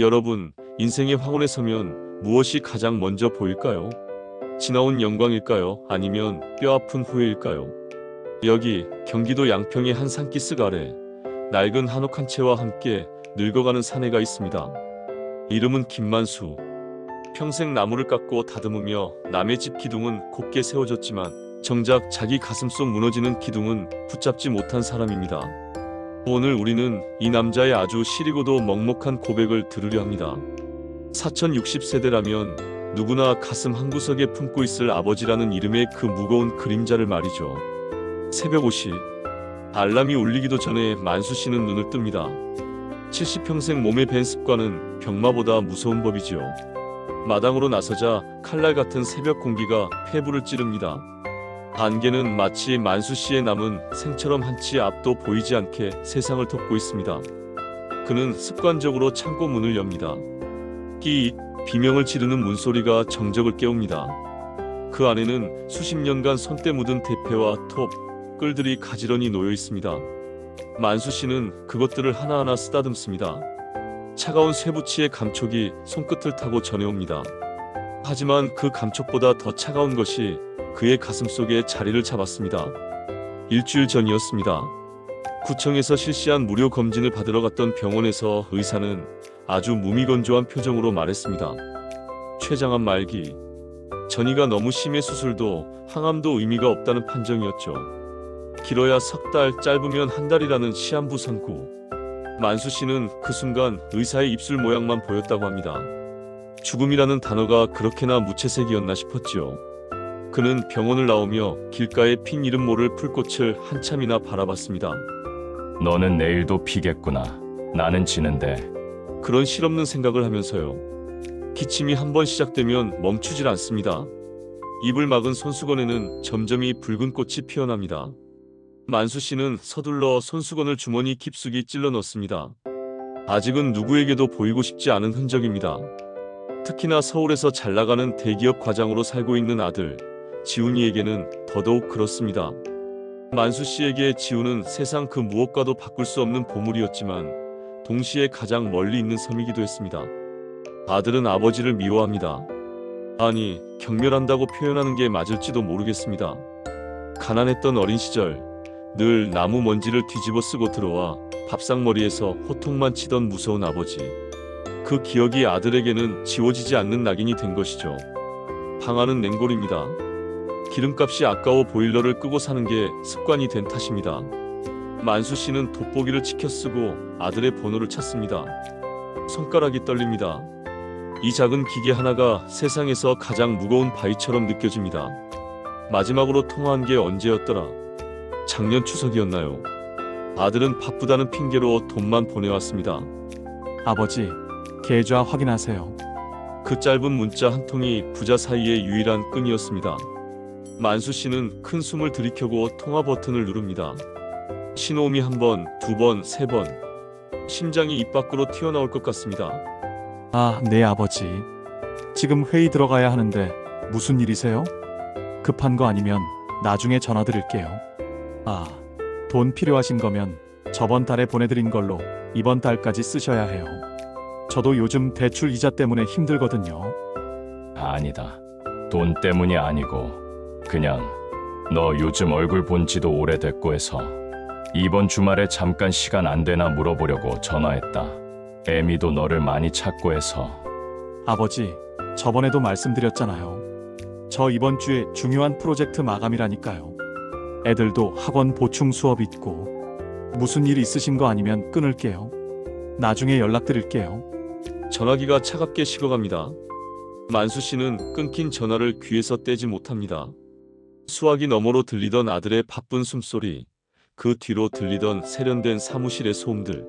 여러분, 인생의 황혼에 서면 무엇이 가장 먼저 보일까요? 지나온 영광일까요? 아니면 뼈아픈 후회일까요? 여기 경기도 양평의 한 산기슭 아래 낡은 한옥 한 채와 함께 늙어가는 사내가 있습니다. 이름은 김만수. 평생 나무를 깎고 다듬으며 남의 집 기둥은 곧게 세워졌지만 정작 자기 가슴속 무너지는 기둥은 붙잡지 못한 사람입니다. 오늘 우리는 이 남자의 아주 시리고도 먹먹한 고백을 들으려 합니다. 4060세대라면 누구나 가슴 한구석에 품고 있을 아버지라는 이름의 그 무거운 그림자를 말이죠. 새벽 5시, 알람이 울리기도 전에 만수 씨는 눈을 뜹니다. 70평생 몸에 밴 습관은 병마보다 무서운 법이지요. 마당으로 나서자 칼날 같은 새벽 공기가 폐부를 찌릅니다. 안개는 마치 만수 씨의 남은 생처럼 한치 앞도 보이지 않게 세상을 덮고 있습니다. 그는 습관적으로 창고 문을 엽니다. 끼 비명을 지르는 문소리가 정적을 깨웁니다. 그 안에는 수십 년간 손때 묻은 대패와 톱, 끌들이 가지런히 놓여 있습니다. 만수 씨는 그것들을 하나하나 쓰다듬습니다. 차가운 쇠붙이의 감촉이 손끝을 타고 전해옵니다. 하지만 그 감촉보다 더 차가운 것이 그의 가슴 속에 자리를 잡았습니다. 일주일 전이었습니다. 구청에서 실시한 무료 검진을 받으러 갔던 병원에서 의사는 아주 무미건조한 표정으로 말했습니다. 췌장암 말기. 전이가 너무 심해 수술도 항암도 의미가 없다는 판정이었죠. 길어야 석 달, 짧으면 한 달이라는 시한부 선고. 만수 씨는 그 순간 의사의 입술 모양만 보였다고 합니다. 죽음이라는 단어가 그렇게나 무채색이었나 싶었지요. 그는 병원을 나오며 길가에 핀 이름 모를 풀꽃을 한참이나 바라봤습니다. 너는 내일도 피겠구나. 나는 지는데. 그런 실없는 생각을 하면서요. 기침이 한번 시작되면 멈추질 않습니다. 입을 막은 손수건에는 점점이 붉은 꽃이 피어납니다. 만수 씨는 서둘러 손수건을 주머니 깊숙이 찔러 넣습니다. 아직은 누구에게도 보이고 싶지 않은 흔적입니다. 특히나 서울에서 잘 나가는 대기업 과장으로 살고 있는 아들 지훈이에게는 더더욱 그렇습니다. 만수 씨에게 지훈은 세상 그 무엇과도 바꿀 수 없는 보물이었지만 동시에 가장 멀리 있는 섬이기도 했습니다. 아들은 아버지를 미워합니다. 아니, 경멸한다고 표현하는 게 맞을지도 모르겠습니다. 가난했던 어린 시절 늘 나무 먼지를 뒤집어 쓰고 들어와 밥상머리에서 호통만 치던 무서운 아버지. 그 기억이 아들에게는 지워지지 않는 낙인이 된 것이죠. 방 안은 냉골입니다. 기름값이 아까워 보일러를 끄고 사는 게 습관이 된 탓입니다. 만수 씨는 돋보기를 치켜 쓰고 아들의 번호를 찾습니다. 손가락이 떨립니다. 이 작은 기계 하나가 세상에서 가장 무거운 바위처럼 느껴집니다. 마지막으로 통화한 게 언제였더라? 작년 추석이었나요? 아들은 바쁘다는 핑계로 돈만 보내왔습니다. 아버지, 계좌 확인하세요. 그 짧은 문자 한 통이 부자 사이의 유일한 끈이었습니다. 만수 씨는 큰 숨을 들이켜고 통화 버튼을 누릅니다. 신호음이 한 번, 두 번, 세 번. 심장이 입 밖으로 튀어나올 것 같습니다. 아, 네 아버지. 지금 회의 들어가야 하는데 무슨 일이세요? 급한 거 아니면 나중에 전화 드릴게요. 아, 돈 필요하신 거면 저번 달에 보내드린 걸로 이번 달까지 쓰셔야 해요. 저도 요즘 대출 이자 때문에 힘들거든요. 아니다. 돈 때문이 아니고 그냥 너 요즘 얼굴 본 지도 오래됐고 해서 이번 주말에 잠깐 시간 안 되나 물어보려고 전화했다. 애미도 너를 많이 찾고 해서. 아버지, 저번에도 말씀드렸잖아요. 저 이번 주에 중요한 프로젝트 마감이라니까요. 애들도 학원 보충 수업 있고. 무슨 일 있으신 거 아니면 끊을게요. 나중에 연락드릴게요. 전화기가 차갑게 식어갑니다. 만수 씨는 끊긴 전화를 귀에서 떼지 못합니다. 수화기 너머로 들리던 아들의 바쁜 숨소리, 그 뒤로 들리던 세련된 사무실의 소음들.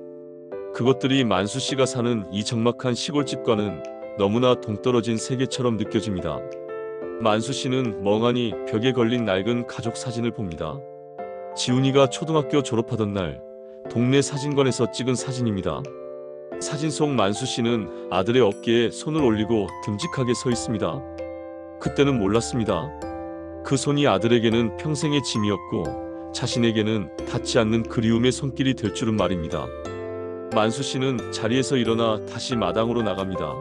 그것들이 만수 씨가 사는 이 적막한 시골집과는 너무나 동떨어진 세계처럼 느껴집니다. 만수 씨는 멍하니 벽에 걸린 낡은 가족 사진을 봅니다. 지훈이가 초등학교 졸업하던 날 동네 사진관에서 찍은 사진입니다. 사진 속 만수 씨는 아들의 어깨에 손을 올리고 듬직하게 서 있습니다. 그때는 몰랐습니다. 그 손이 아들에게는 평생의 짐이었고 자신에게는 닿지 않는 그리움의 손길이 될 줄은 말입니다. 만수 씨는 자리에서 일어나 다시 마당으로 나갑니다.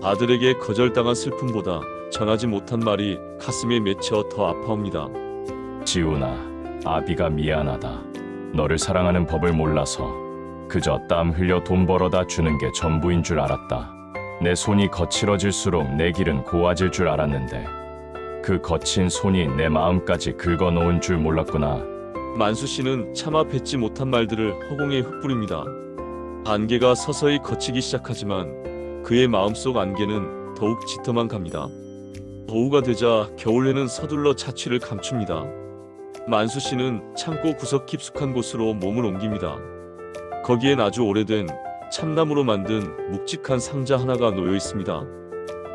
아들에게 거절당한 슬픔보다 전하지 못한 말이 가슴에 맺혀 더 아파옵니다. 지훈아, 아비가 미안하다. 너를 사랑하는 법을 몰라서 그저 땀 흘려 돈 벌어다 주는 게 전부인 줄 알았다. 내 손이 거칠어질수록 내 길은 고와질 줄 알았는데 그 거친 손이 내 마음까지 긁어놓은 줄 몰랐구나. 만수 씨는 차마 뱉지 못한 말들을 허공에 흩뿌립니다. 안개가 서서히 걷히기 시작하지만 그의 마음속 안개는 더욱 짙어만 갑니다. 오후가 되자 겨울에는 서둘러 자취를 감춥니다. 만수 씨는 창고 구석 깊숙한 곳으로 몸을 옮깁니다. 거기엔 아주 오래된 참나무로 만든 묵직한 상자 하나가 놓여 있습니다.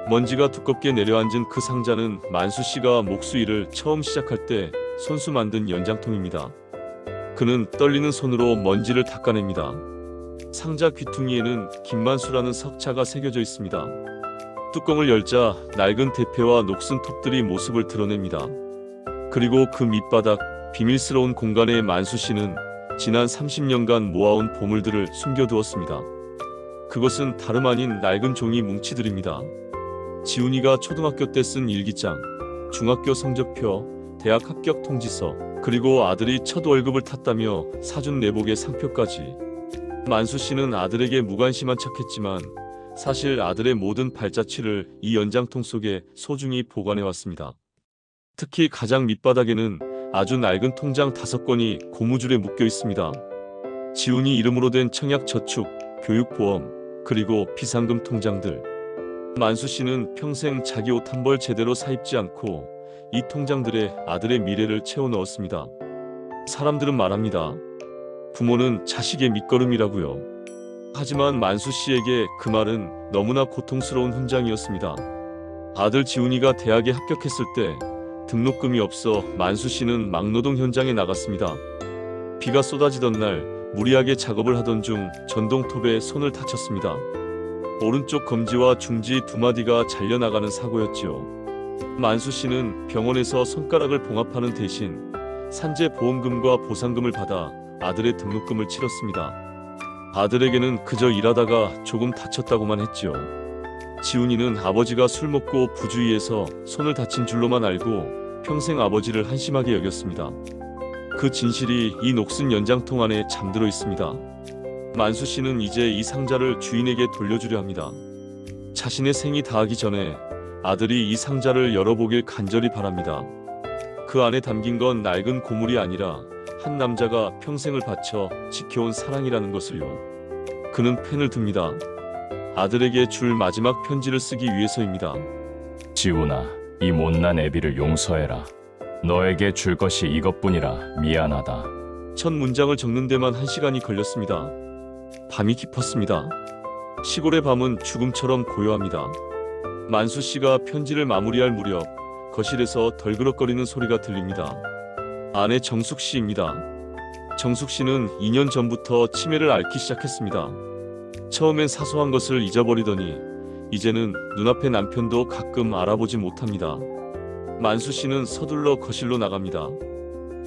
먼지가 두껍게 내려앉은 그 상자는 만수 씨가 목수일을 처음 시작할 때 손수 만든 연장통입니다. 그는 떨리는 손으로 먼지를 닦아냅니다. 상자 귀퉁이에는 김만수라는 석자가 새겨져 있습니다. 뚜껑을 열자 낡은 대패와 녹슨 톱들이 모습을 드러냅니다. 그리고 그 밑바닥 비밀스러운 공간에 만수 씨는 지난 30년간 모아온 보물들을 숨겨두었습니다. 그것은 다름 아닌 낡은 종이 뭉치들입니다. 지훈이가 초등학교 때 쓴 일기장, 중학교 성적표, 대학 합격 통지서, 그리고 아들이 첫 월급을 탔다며 사준 내복의 상표까지. 만수 씨는 아들에게 무관심한 척했지만 사실 아들의 모든 발자취를 이 연장통 속에 소중히 보관해왔습니다. 특히 가장 밑바닥에는 아주 낡은 통장 5건이 고무줄에 묶여 있습니다. 지훈이 이름으로 된 청약저축, 교육보험, 그리고 비상금 통장들. 만수 씨는 평생 자기 옷 한 벌 제대로 사입지 않고 이 통장들에 아들의 미래를 채워 넣었습니다. 사람들은 말합니다. 부모는 자식의 밑거름이라고요. 하지만 만수 씨에게 그 말은 너무나 고통스러운 훈장이었습니다. 아들 지훈이가 대학에 합격했을 때 등록금이 없어 만수 씨는 막노동 현장에 나갔습니다. 비가 쏟아지던 날 무리하게 작업을 하던 중 전동톱에 손을 다쳤습니다. 오른쪽 검지와 중지 2마디가 잘려나가는 사고였지요. 만수 씨는 병원에서 손가락을 봉합하는 대신 산재 보험금과 보상금을 받아 아들의 등록금을 치렀습니다. 아들에게는 그저 일하다가 조금 다쳤다고만 했지요. 지훈이는 아버지가 술 먹고 부주의해서 손을 다친 줄로만 알고 평생 아버지를 한심하게 여겼습니다. 그 진실이 이 녹슨 연장통 안에 잠들어 있습니다. 만수 씨는 이제 이 상자를 주인에게 돌려주려 합니다. 자신의 생이 다하기 전에 아들이 이 상자를 열어보길 간절히 바랍니다. 그 안에 담긴 건 낡은 고물이 아니라 한 남자가 평생을 바쳐 지켜온 사랑이라는 것을요. 그는 펜을 듭니다. 아들에게 줄 마지막 편지를 쓰기 위해서입니다. 지훈아, 이 못난 애비를 용서해라. 너에게 줄 것이 이것뿐이라 미안하다. 첫 문장을 적는 데만 1시간이 걸렸습니다. 밤이 깊었습니다. 시골의 밤은 죽음처럼 고요합니다. 만수 씨가 편지를 마무리할 무렵 거실에서 덜그럭거리는 소리가 들립니다. 아내 정숙 씨입니다. 정숙 씨는 2년 전부터 치매를 앓기 시작했습니다. 처음엔 사소한 것을 잊어버리더니 이제는 눈앞의 남편도 가끔 알아보지 못합니다. 만수 씨는 서둘러 거실로 나갑니다.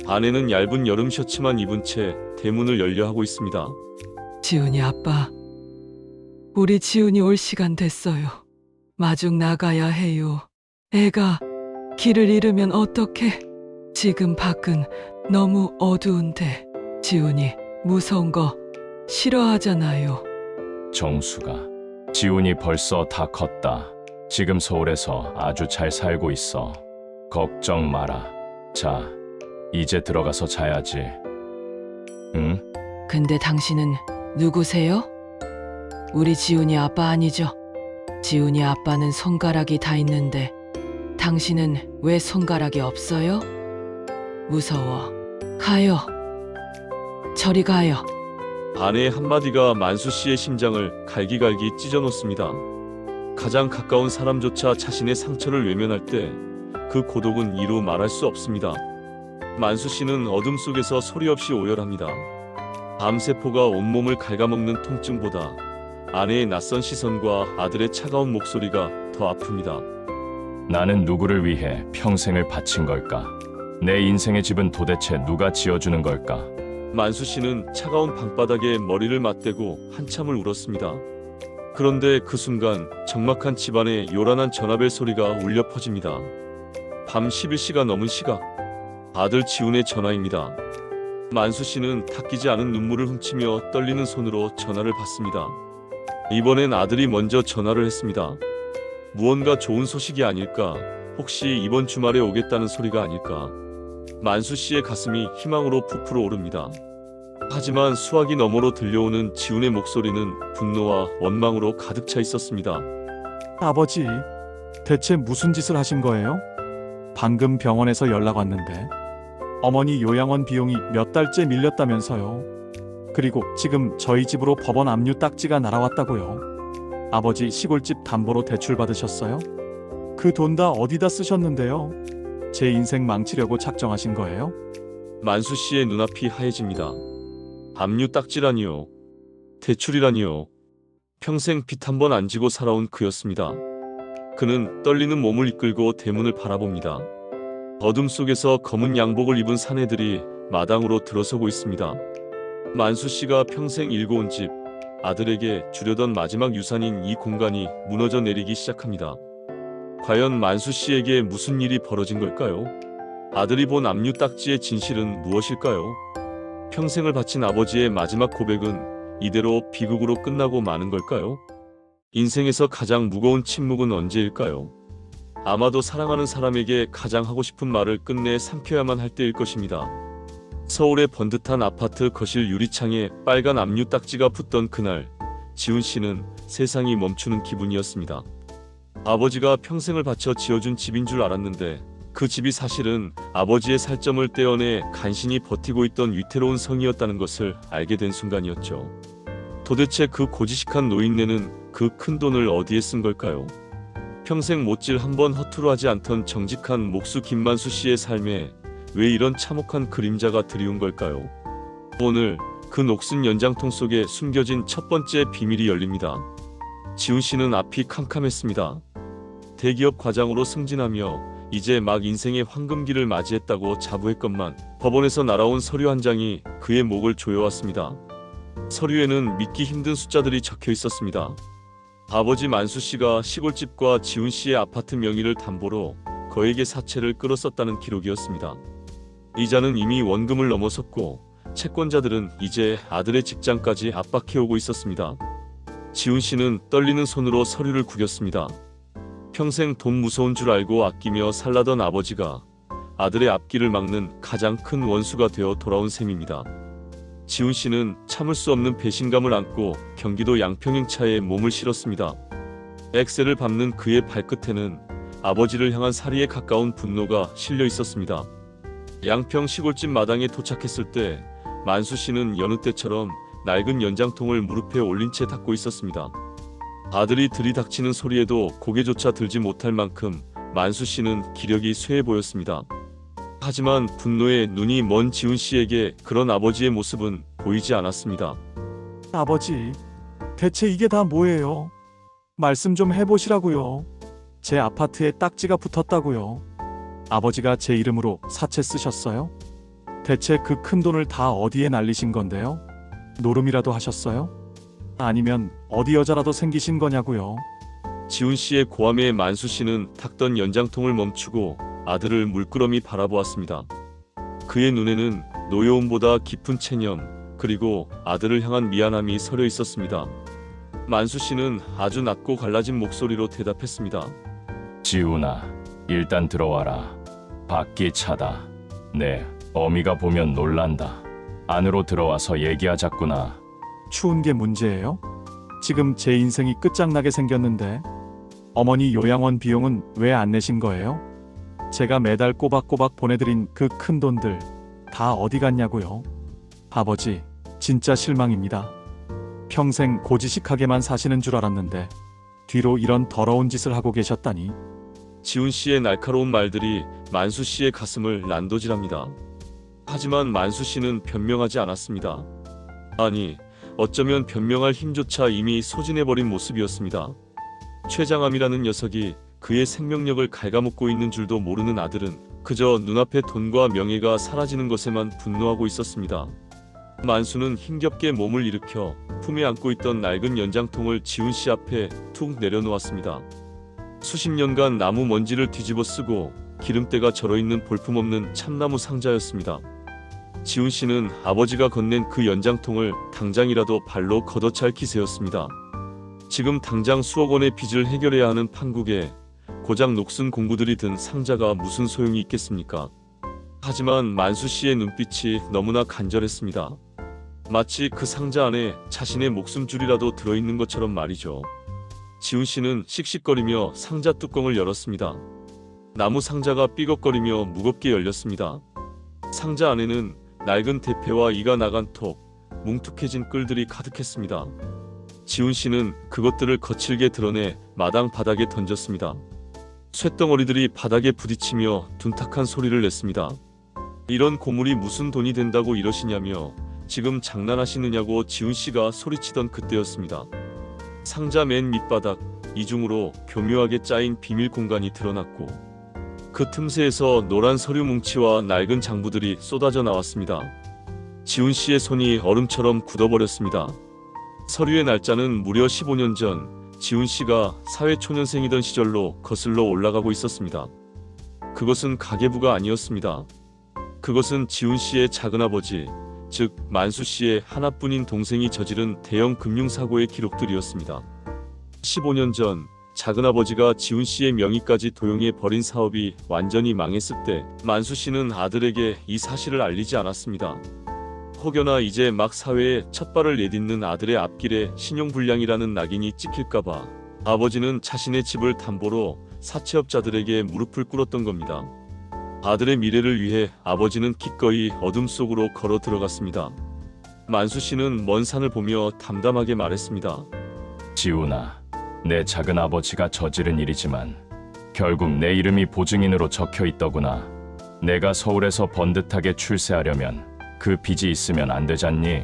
아내는 얇은 여름 셔츠만 입은 채 대문을 열려 하고 있습니다. 지훈이 아빠, 우리 지훈이 올 시간 됐어요. 마중 나가야 해요. 애가 길을 잃으면 어떡해? 지금 밖은 너무 어두운데 지훈이 무서운 거 싫어하잖아요. 정수가, 지훈이 벌써 다 컸다. 지금 서울에서 아주 잘 살고 있어. 걱정 마라. 자, 이제 들어가서 자야지. 응? 근데 당신은 누구세요? 우리 지훈이 아빠 아니죠? 지훈이 아빠는 손가락이 다 있는데 당신은 왜 손가락이 없어요? 무서워. 가요. 저리 가요. 아내의 한마디가 만수 씨의 심장을 갈기갈기 찢어놓습니다. 가장 가까운 사람조차 자신의 상처를 외면할 때 그 고독은 이루 말할 수 없습니다. 만수 씨는 어둠 속에서 소리 없이 오열합니다. 암세포가 온몸을 갉아먹는 통증보다 아내의 낯선 시선과 아들의 차가운 목소리가 더 아픕니다. 나는 누구를 위해 평생을 바친 걸까? 내 인생의 집은 도대체 누가 지어주는 걸까? 만수 씨는 차가운 방바닥에 머리를 맞대고 한참을 울었습니다. 그런데 그 순간 적막한 집안에 요란한 전화벨 소리가 울려 퍼집니다. 밤 11시가 넘은 시각, 아들 지훈의 전화입니다. 만수 씨는 닦이지 않은 눈물을 훔치며 떨리는 손으로 전화를 받습니다. 이번엔 아들이 먼저 전화를 했습니다. 무언가 좋은 소식이 아닐까, 혹시 이번 주말에 오겠다는 소리가 아닐까. 만수 씨의 가슴이 희망으로 부풀어 오릅니다. 하지만 수화기 너머로 들려오는 지훈의 목소리는 분노와 원망으로 가득 차 있었습니다. 아버지, 대체 무슨 짓을 하신 거예요? 방금 병원에서 연락 왔는데 어머니 요양원 비용이 몇 달째 밀렸다면서요. 그리고 지금 저희 집으로 법원 압류 딱지가 날아왔다고요. 아버지 시골집 담보로 대출 받으셨어요? 그 돈 다 어디다 쓰셨는데요? 제 인생 망치려고 작정하신 거예요? 만수 씨의 눈앞이 하얘집니다. 압류 딱지라니요. 대출이라니요. 평생 빚 한 번 안 지고 살아온 그였습니다. 그는 떨리는 몸을 이끌고 대문을 바라봅니다. 어둠 속에서 검은 양복을 입은 사내들이 마당으로 들어서고 있습니다. 만수 씨가 평생 일궈온 집, 아들에게 주려던 마지막 유산인 이 공간이 무너져 내리기 시작합니다. 과연 만수 씨에게 무슨 일이 벌어진 걸까요? 아들이 본 압류 딱지의 진실은 무엇일까요? 평생을 바친 아버지의 마지막 고백은 이대로 비극으로 끝나고 마는 걸까요? 인생에서 가장 무거운 침묵은 언제일까요? 아마도 사랑하는 사람에게 가장 하고 싶은 말을 끝내 삼켜야만 할 때일 것입니다. 서울의 번듯한 아파트 거실 유리창에 빨간 압류 딱지가 붙던 그날, 지훈 씨는 세상이 멈추는 기분이었습니다. 아버지가 평생을 바쳐 지어준 집인 줄 알았는데 그 집이 사실은 아버지의 살점을 떼어내 간신히 버티고 있던 위태로운 성이었다는 것을 알게 된 순간이었죠. 도대체 그 고지식한 노인네는 그 큰 돈을 어디에 쓴 걸까요? 평생 못질 한 번 허투루 하지 않던 정직한 목수 김만수 씨의 삶에 왜 이런 참혹한 그림자가 드리운 걸까요? 오늘 그 녹슨 연장통 속에 숨겨진 첫 번째 비밀이 열립니다. 지훈 씨는 앞이 캄캄했습니다. 대기업 과장으로 승진하며 이제 막 인생의 황금기를 맞이했다고 자부했건만 법원에서 날아온 서류 한 장이 그의 목을 조여왔습니다. 서류에는 믿기 힘든 숫자들이 적혀 있었습니다. 아버지 만수 씨가 시골집과 지훈 씨의 아파트 명의를 담보로 거액의 사채를 끌었었다는 기록이었습니다. 이자는 이미 원금을 넘어섰고 채권자들은 이제 아들의 직장까지 압박해오고 있었습니다. 지훈 씨는 떨리는 손으로 서류를 구겼습니다. 평생 돈 무서운 줄 알고 아끼며 살라던 아버지가 아들의 앞길을 막는 가장 큰 원수가 되어 돌아온 셈입니다. 지훈 씨는 참을 수 없는 배신감을 안고 경기도 양평행차에 몸을 실었습니다. 엑셀을 밟는 그의 발끝에는 아버지를 향한 사리에 가까운 분노가 실려 있었습니다. 양평 시골집 마당에 도착했을 때 만수 씨는 여느 때처럼 낡은 연장통을 무릎에 올린 채 닫고 있었습니다. 아들이 들이닥치는 소리에도 고개조차 들지 못할 만큼 만수 씨는 기력이 쇠해 보였습니다. 하지만 분노에 눈이 먼 지훈 씨에게 그런 아버지의 모습은 보이지 않았습니다. 아버지, 대체 이게 다 뭐예요? 말씀 좀 해보시라고요. 제 아파트에 딱지가 붙었다고요. 아버지가 제 이름으로 사채 쓰셨어요? 대체 그 큰 돈을 다 어디에 날리신 건데요? 노름이라도 하셨어요? 아니면 어디 여자라도 생기신 거냐고요? 지훈 씨의 고함에 만수 씨는 탁던 연장통을 멈추고 아들을 물끄러미 바라보았습니다. 그의 눈에는 노여움보다 깊은 체념, 그리고 아들을 향한 미안함이 서려 있었습니다. 만수 씨는 아주 낮고 갈라진 목소리로 대답했습니다. 지훈아, 일단 들어와라. 밖이 차다. 네, 어미가 보면 놀란다. 안으로 들어와서 얘기하자꾸나. 추운 게 문제예요? 지금 제 인생이 끝장나게 생겼는데 어머니 요양원 비용은 왜 안 내신 거예요? 제가 매달 꼬박꼬박 보내드린 그 큰 돈들 다 어디 갔냐고요? 아버지, 진짜 실망입니다. 평생 고지식하게만 사시는 줄 알았는데 뒤로 이런 더러운 짓을 하고 계셨다니. 지훈 씨의 날카로운 말들이 만수 씨의 가슴을 난도질합니다. 하지만 만수 씨는 변명하지 않았습니다. 아니, 어쩌면 변명할 힘조차 이미 소진해버린 모습이었습니다. 최장암이라는 녀석이 그의 생명력을 갉아먹고 있는 줄도 모르는 아들은 그저 눈앞에 돈과 명예가 사라지는 것에만 분노하고 있었습니다. 만수는 힘겹게 몸을 일으켜 품에 안고 있던 낡은 연장통을 지훈 씨 앞에 툭 내려놓았습니다. 수십 년간 나무 먼지를 뒤집어 쓰고 기름때가 절어있는 볼품없는 참나무 상자였습니다. 지훈 씨는 아버지가 건넨 그 연장통을 당장이라도 발로 걷어찰 기세였습니다. 지금 당장 수억 원의 빚을 해결해야 하는 판국에 고작 녹슨 공구들이 든 상자가 무슨 소용이 있겠습니까? 하지만 만수 씨의 눈빛이 너무나 간절했습니다. 마치 그 상자 안에 자신의 목숨줄이라도 들어있는 것처럼 말이죠. 지훈 씨는 씩씩거리며 상자 뚜껑을 열었습니다. 나무 상자가 삐걱거리며 무겁게 열렸습니다. 상자 안에는 낡은 대패와 이가 나간 톱, 뭉툭해진 끌들이 가득했습니다. 지훈 씨는 그것들을 거칠게 드러내 마당 바닥에 던졌습니다. 쇳덩어리들이 바닥에 부딪히며 둔탁한 소리를 냈습니다. 이런 고물이 무슨 돈이 된다고 이러시냐며 지금 장난하시느냐고 지훈 씨가 소리치던 그때였습니다. 상자 맨 밑바닥 이중으로 교묘하게 짜인 비밀 공간이 드러났고 그 틈새에서 노란 서류 뭉치와 낡은 장부들이 쏟아져 나왔습니다. 지훈 씨의 손이 얼음처럼 굳어버렸습니다. 서류의 날짜는 무려 15년 전 지훈 씨가 사회초년생이던 시절로 거슬러 올라가고 있었습니다. 그것은 가계부가 아니었습니다. 그것은 지훈 씨의 작은아버지, 즉 만수 씨의 하나뿐인 동생이 저지른 대형 금융사고의 기록들이었습니다. 15년 전 작은아버지가 지훈 씨의 명의까지 도용해 버린 사업이 완전히 망했을 때 만수 씨는 아들에게 이 사실을 알리지 않았습니다. 혹여나 이제 막 사회에 첫 발을 내딛는 아들의 앞길에 신용불량이라는 낙인이 찍힐까봐 아버지는 자신의 집을 담보로 사채업자들에게 무릎을 꿇었던 겁니다. 아들의 미래를 위해 아버지는 기꺼이 어둠 속으로 걸어 들어갔습니다. 만수 씨는 먼 산을 보며 담담하게 말했습니다. 지훈아, 내 작은 아버지가 저지른 일이지만 결국 내 이름이 보증인으로 적혀 있더구나. 내가 서울에서 번듯하게 출세하려면 그 빚이 있으면 안 되잖니.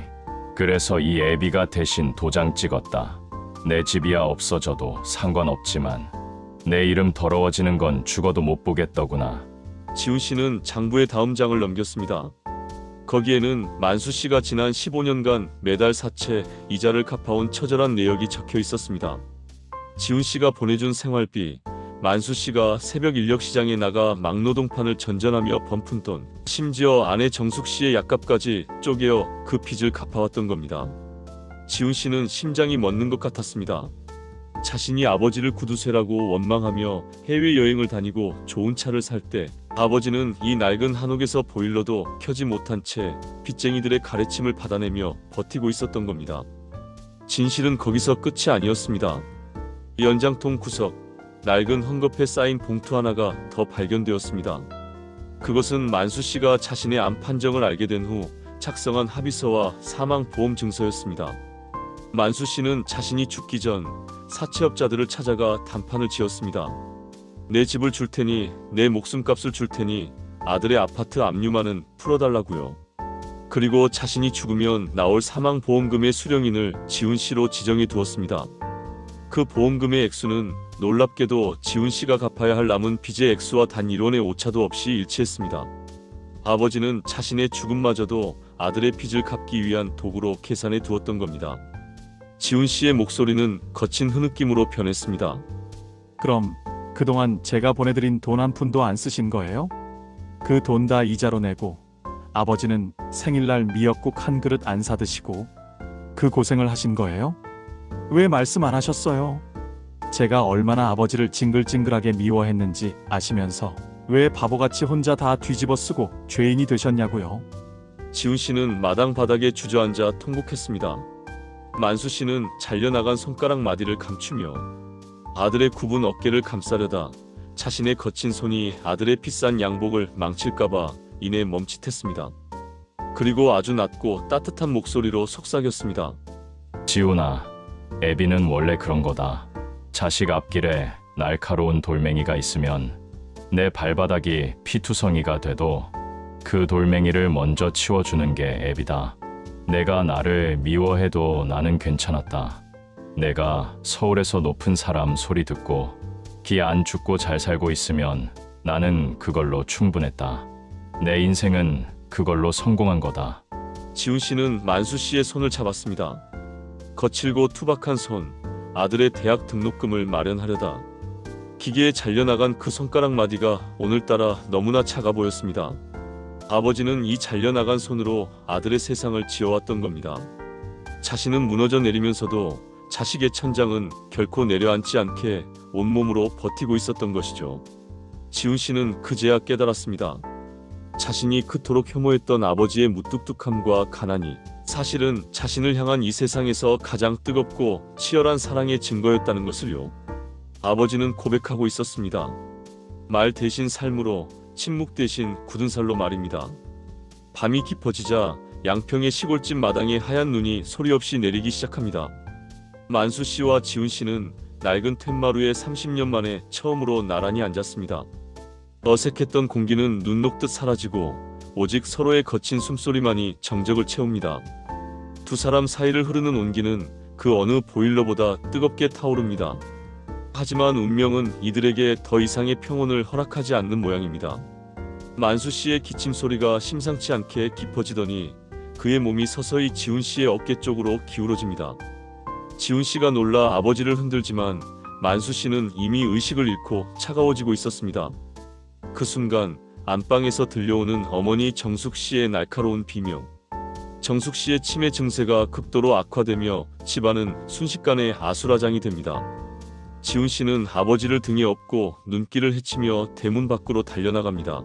그래서 이 애비가 대신 도장 찍었다. 내 집이야 없어져도 상관없지만 내 이름 더러워지는 건 죽어도 못 보겠더구나. 지훈 씨는 장부의 다음 장을 넘겼습니다. 거기에는 만수 씨가 지난 15년간 매달 사채, 이자를 갚아온 처절한 내역이 적혀 있었습니다. 지훈 씨가 보내준 생활비, 만수 씨가 새벽 인력시장에 나가 막노동판을 전전하며 범푼 돈, 심지어 아내 정숙 씨의 약값까지 쪼개어 그 빚을 갚아왔던 겁니다. 지훈 씨는 심장이 멎는 것 같았습니다. 자신이 아버지를 구두쇠라고 원망하며 해외여행을 다니고 좋은 차를 살 때 아버지는 이 낡은 한옥에서 보일러도 켜지 못한 채 빚쟁이들의 가래침을 받아내며 버티고 있었던 겁니다. 진실은 거기서 끝이 아니었습니다. 연장통 구석, 낡은 헝겊에 쌓인 봉투 하나가 더 발견되었습니다. 그것은 만수 씨가 자신의 암 판정을 알게 된 후 작성한 합의서와 사망보험 증서였습니다. 만수 씨는 자신이 죽기 전 사채업자들을 찾아가 단판을 지었습니다. 내 집을 줄 테니, 내 목숨값을 줄 테니 아들의 아파트 압류만은 풀어달라고요. 그리고 자신이 죽으면 나올 사망보험금의 수령인을 지훈 씨로 지정해 두었습니다. 그 보험금의 액수는 놀랍게도 지훈 씨가 갚아야 할 남은 빚의 액수와 단 1원의 오차도 없이 일치했습니다. 아버지는 자신의 죽음마저도 아들의 빚을 갚기 위한 도구로 계산해 두었던 겁니다. 지훈 씨의 목소리는 거친 흐느낌으로 변했습니다. 그럼 그동안 제가 보내드린 돈 한 푼도 안 쓰신 거예요? 그 돈 다 이자로 내고 아버지는 생일날 미역국 한 그릇 안 사드시고 그 고생을 하신 거예요? 왜 말씀 안 하셨어요? 제가 얼마나 아버지를 징글징글하게 미워했는지 아시면서 왜 바보같이 혼자 다 뒤집어 쓰고 죄인이 되셨냐고요? 지훈 씨는 마당 바닥에 주저앉아 통곡했습니다. 만수 씨는 잘려나간 손가락 마디를 감추며 아들의 굽은 어깨를 감싸려다 자신의 거친 손이 아들의 비싼 양복을 망칠까봐 이내 멈칫했습니다. 그리고 아주 낮고 따뜻한 목소리로 속삭였습니다. 지훈아, 애비는 원래 그런 거다. 자식 앞길에 날카로운 돌멩이가 있으면 내 발바닥이 피투성이가 돼도 그 돌멩이를 먼저 치워주는 게 애비다. 내가 나를 미워해도 나는 괜찮았다. 내가 서울에서 높은 사람 소리 듣고 기 안 죽고 잘 살고 있으면 나는 그걸로 충분했다. 내 인생은 그걸로 성공한 거다. 지훈 씨는 만수 씨의 손을 잡았습니다. 거칠고 투박한 손, 아들의 대학 등록금을 마련하려다. 기계에 잘려나간 그 손가락 마디가 오늘따라 너무나 작아 보였습니다. 아버지는 이 잘려나간 손으로 아들의 세상을 지어왔던 겁니다. 자신은 무너져 내리면서도 자식의 천장은 결코 내려앉지 않게 온몸으로 버티고 있었던 것이죠. 지훈 씨는 그제야 깨달았습니다. 자신이 그토록 혐오했던 아버지의 무뚝뚝함과 가난이 사실은 자신을 향한 이 세상에서 가장 뜨겁고 치열한 사랑의 증거였다는 것을요. 아버지는 고백하고 있었습니다. 말 대신 삶으로, 침묵 대신 굳은 살로 말입니다. 밤이 깊어지자 양평의 시골집 마당에 하얀 눈이 소리 없이 내리기 시작합니다. 만수 씨와 지훈 씨는 낡은 툇마루에 30년 만에 처음으로 나란히 앉았습니다. 어색했던 공기는 눈 녹듯 사라지고 오직 서로의 거친 숨소리만이 정적을 채웁니다. 두 사람 사이를 흐르는 온기는 그 어느 보일러보다 뜨겁게 타오릅니다. 하지만 운명은 이들에게 더 이상의 평온을 허락하지 않는 모양입니다. 만수 씨의 기침 소리가 심상치 않게 깊어지더니 그의 몸이 서서히 지훈 씨의 어깨 쪽으로 기울어집니다. 지훈 씨가 놀라 아버지를 흔들지만 만수 씨는 이미 의식을 잃고 차가워지고 있었습니다. 그 순간 안방에서 들려오는 어머니 정숙 씨의 날카로운 비명. 정숙 씨의 치매 증세가 극도로 악화되며 집안은 순식간에 아수라장이 됩니다. 지훈 씨는 아버지를 등에 업고 눈길을 헤치며 대문 밖으로 달려나갑니다.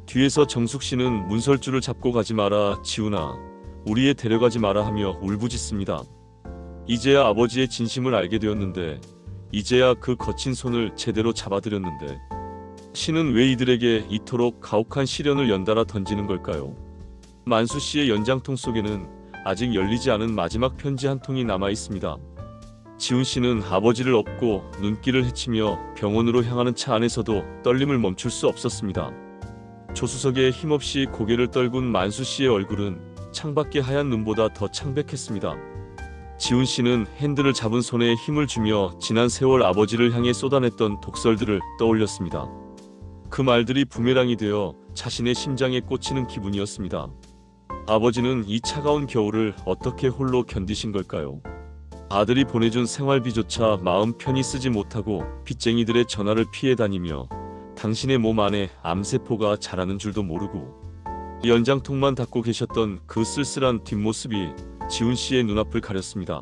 뒤에서 정숙 씨는 문설주를 잡고 가지 마라, 지훈아. 우리 애 데려가지 마라 하며 울부짖습니다. 이제야 아버지의 진심을 알게 되었는데, 이제야 그 거친 손을 제대로 잡아들였는데, 신은 왜 이들에게 이토록 가혹한 시련을 연달아 던지는 걸까요? 만수 씨의 연장통 속에는 아직 열리지 않은 마지막 편지 한 통이 남아 있습니다. 지훈 씨는 아버지를 업고 눈길을 헤치며 병원으로 향하는 차 안에서도 떨림을 멈출 수 없었습니다. 조수석에 힘없이 고개를 떨군 만수 씨의 얼굴은 창밖의 하얀 눈보다 더 창백했습니다. 지훈 씨는 핸들을 잡은 손에 힘을 주며 지난 세월 아버지를 향해 쏟아냈던 독설들을 떠올렸습니다. 그 말들이 부메랑이 되어 자신의 심장에 꽂히는 기분이었습니다. 아버지는 이 차가운 겨울을 어떻게 홀로 견디신 걸까요? 아들이 보내준 생활비조차 마음 편히 쓰지 못하고 빚쟁이들의 전화를 피해 다니며 당신의 몸 안에 암세포가 자라는 줄도 모르고 연장통만 닫고 계셨던 그 쓸쓸한 뒷모습이 지훈 씨의 눈앞을 가렸습니다.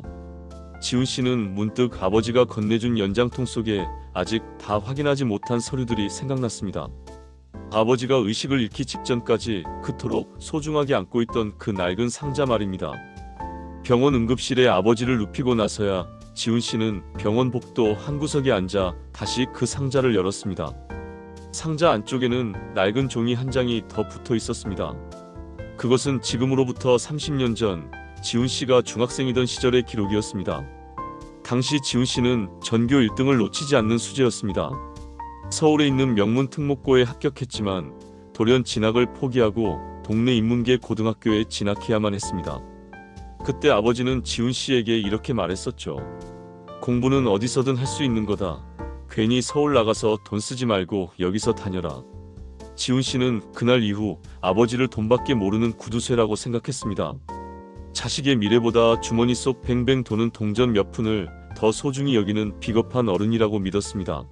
지훈 씨는 문득 아버지가 건네준 연장통 속에 아직 다 확인하지 못한 서류들이 생각났습니다. 아버지가 의식을 잃기 직전까지 그토록 소중하게 안고 있던 그 낡은 상자 말입니다. 병원 응급실에 아버지를 눕히고 나서야 지훈 씨는 병원 복도 한 구석에 앉아 다시 그 상자를 열었습니다. 상자 안쪽에는 낡은 종이 한 장이 더 붙어 있었습니다. 그것은 지금으로부터 30년 전 지훈 씨가 중학생이던 시절의 기록이었습니다. 당시 지훈 씨는 전교 1등을 놓치지 않는 수재였습니다. 서울에 있는 명문 특목고에 합격했지만 돌연 진학을 포기하고 동네 인문계 고등학교에 진학해야만 했습니다. 그때 아버지는 지훈 씨에게 이렇게 말했었죠. 공부는 어디서든 할 수 있는 거다. 괜히 서울 나가서 돈 쓰지 말고 여기서 다녀라. 지훈 씨는 그날 이후 아버지를 돈밖에 모르는 구두쇠라고 생각했습니다. 자식의 미래보다 주머니 속 뱅뱅 도는 동전 몇 푼을 더 소중히 여기는 비겁한 어른이라고 믿었습니다.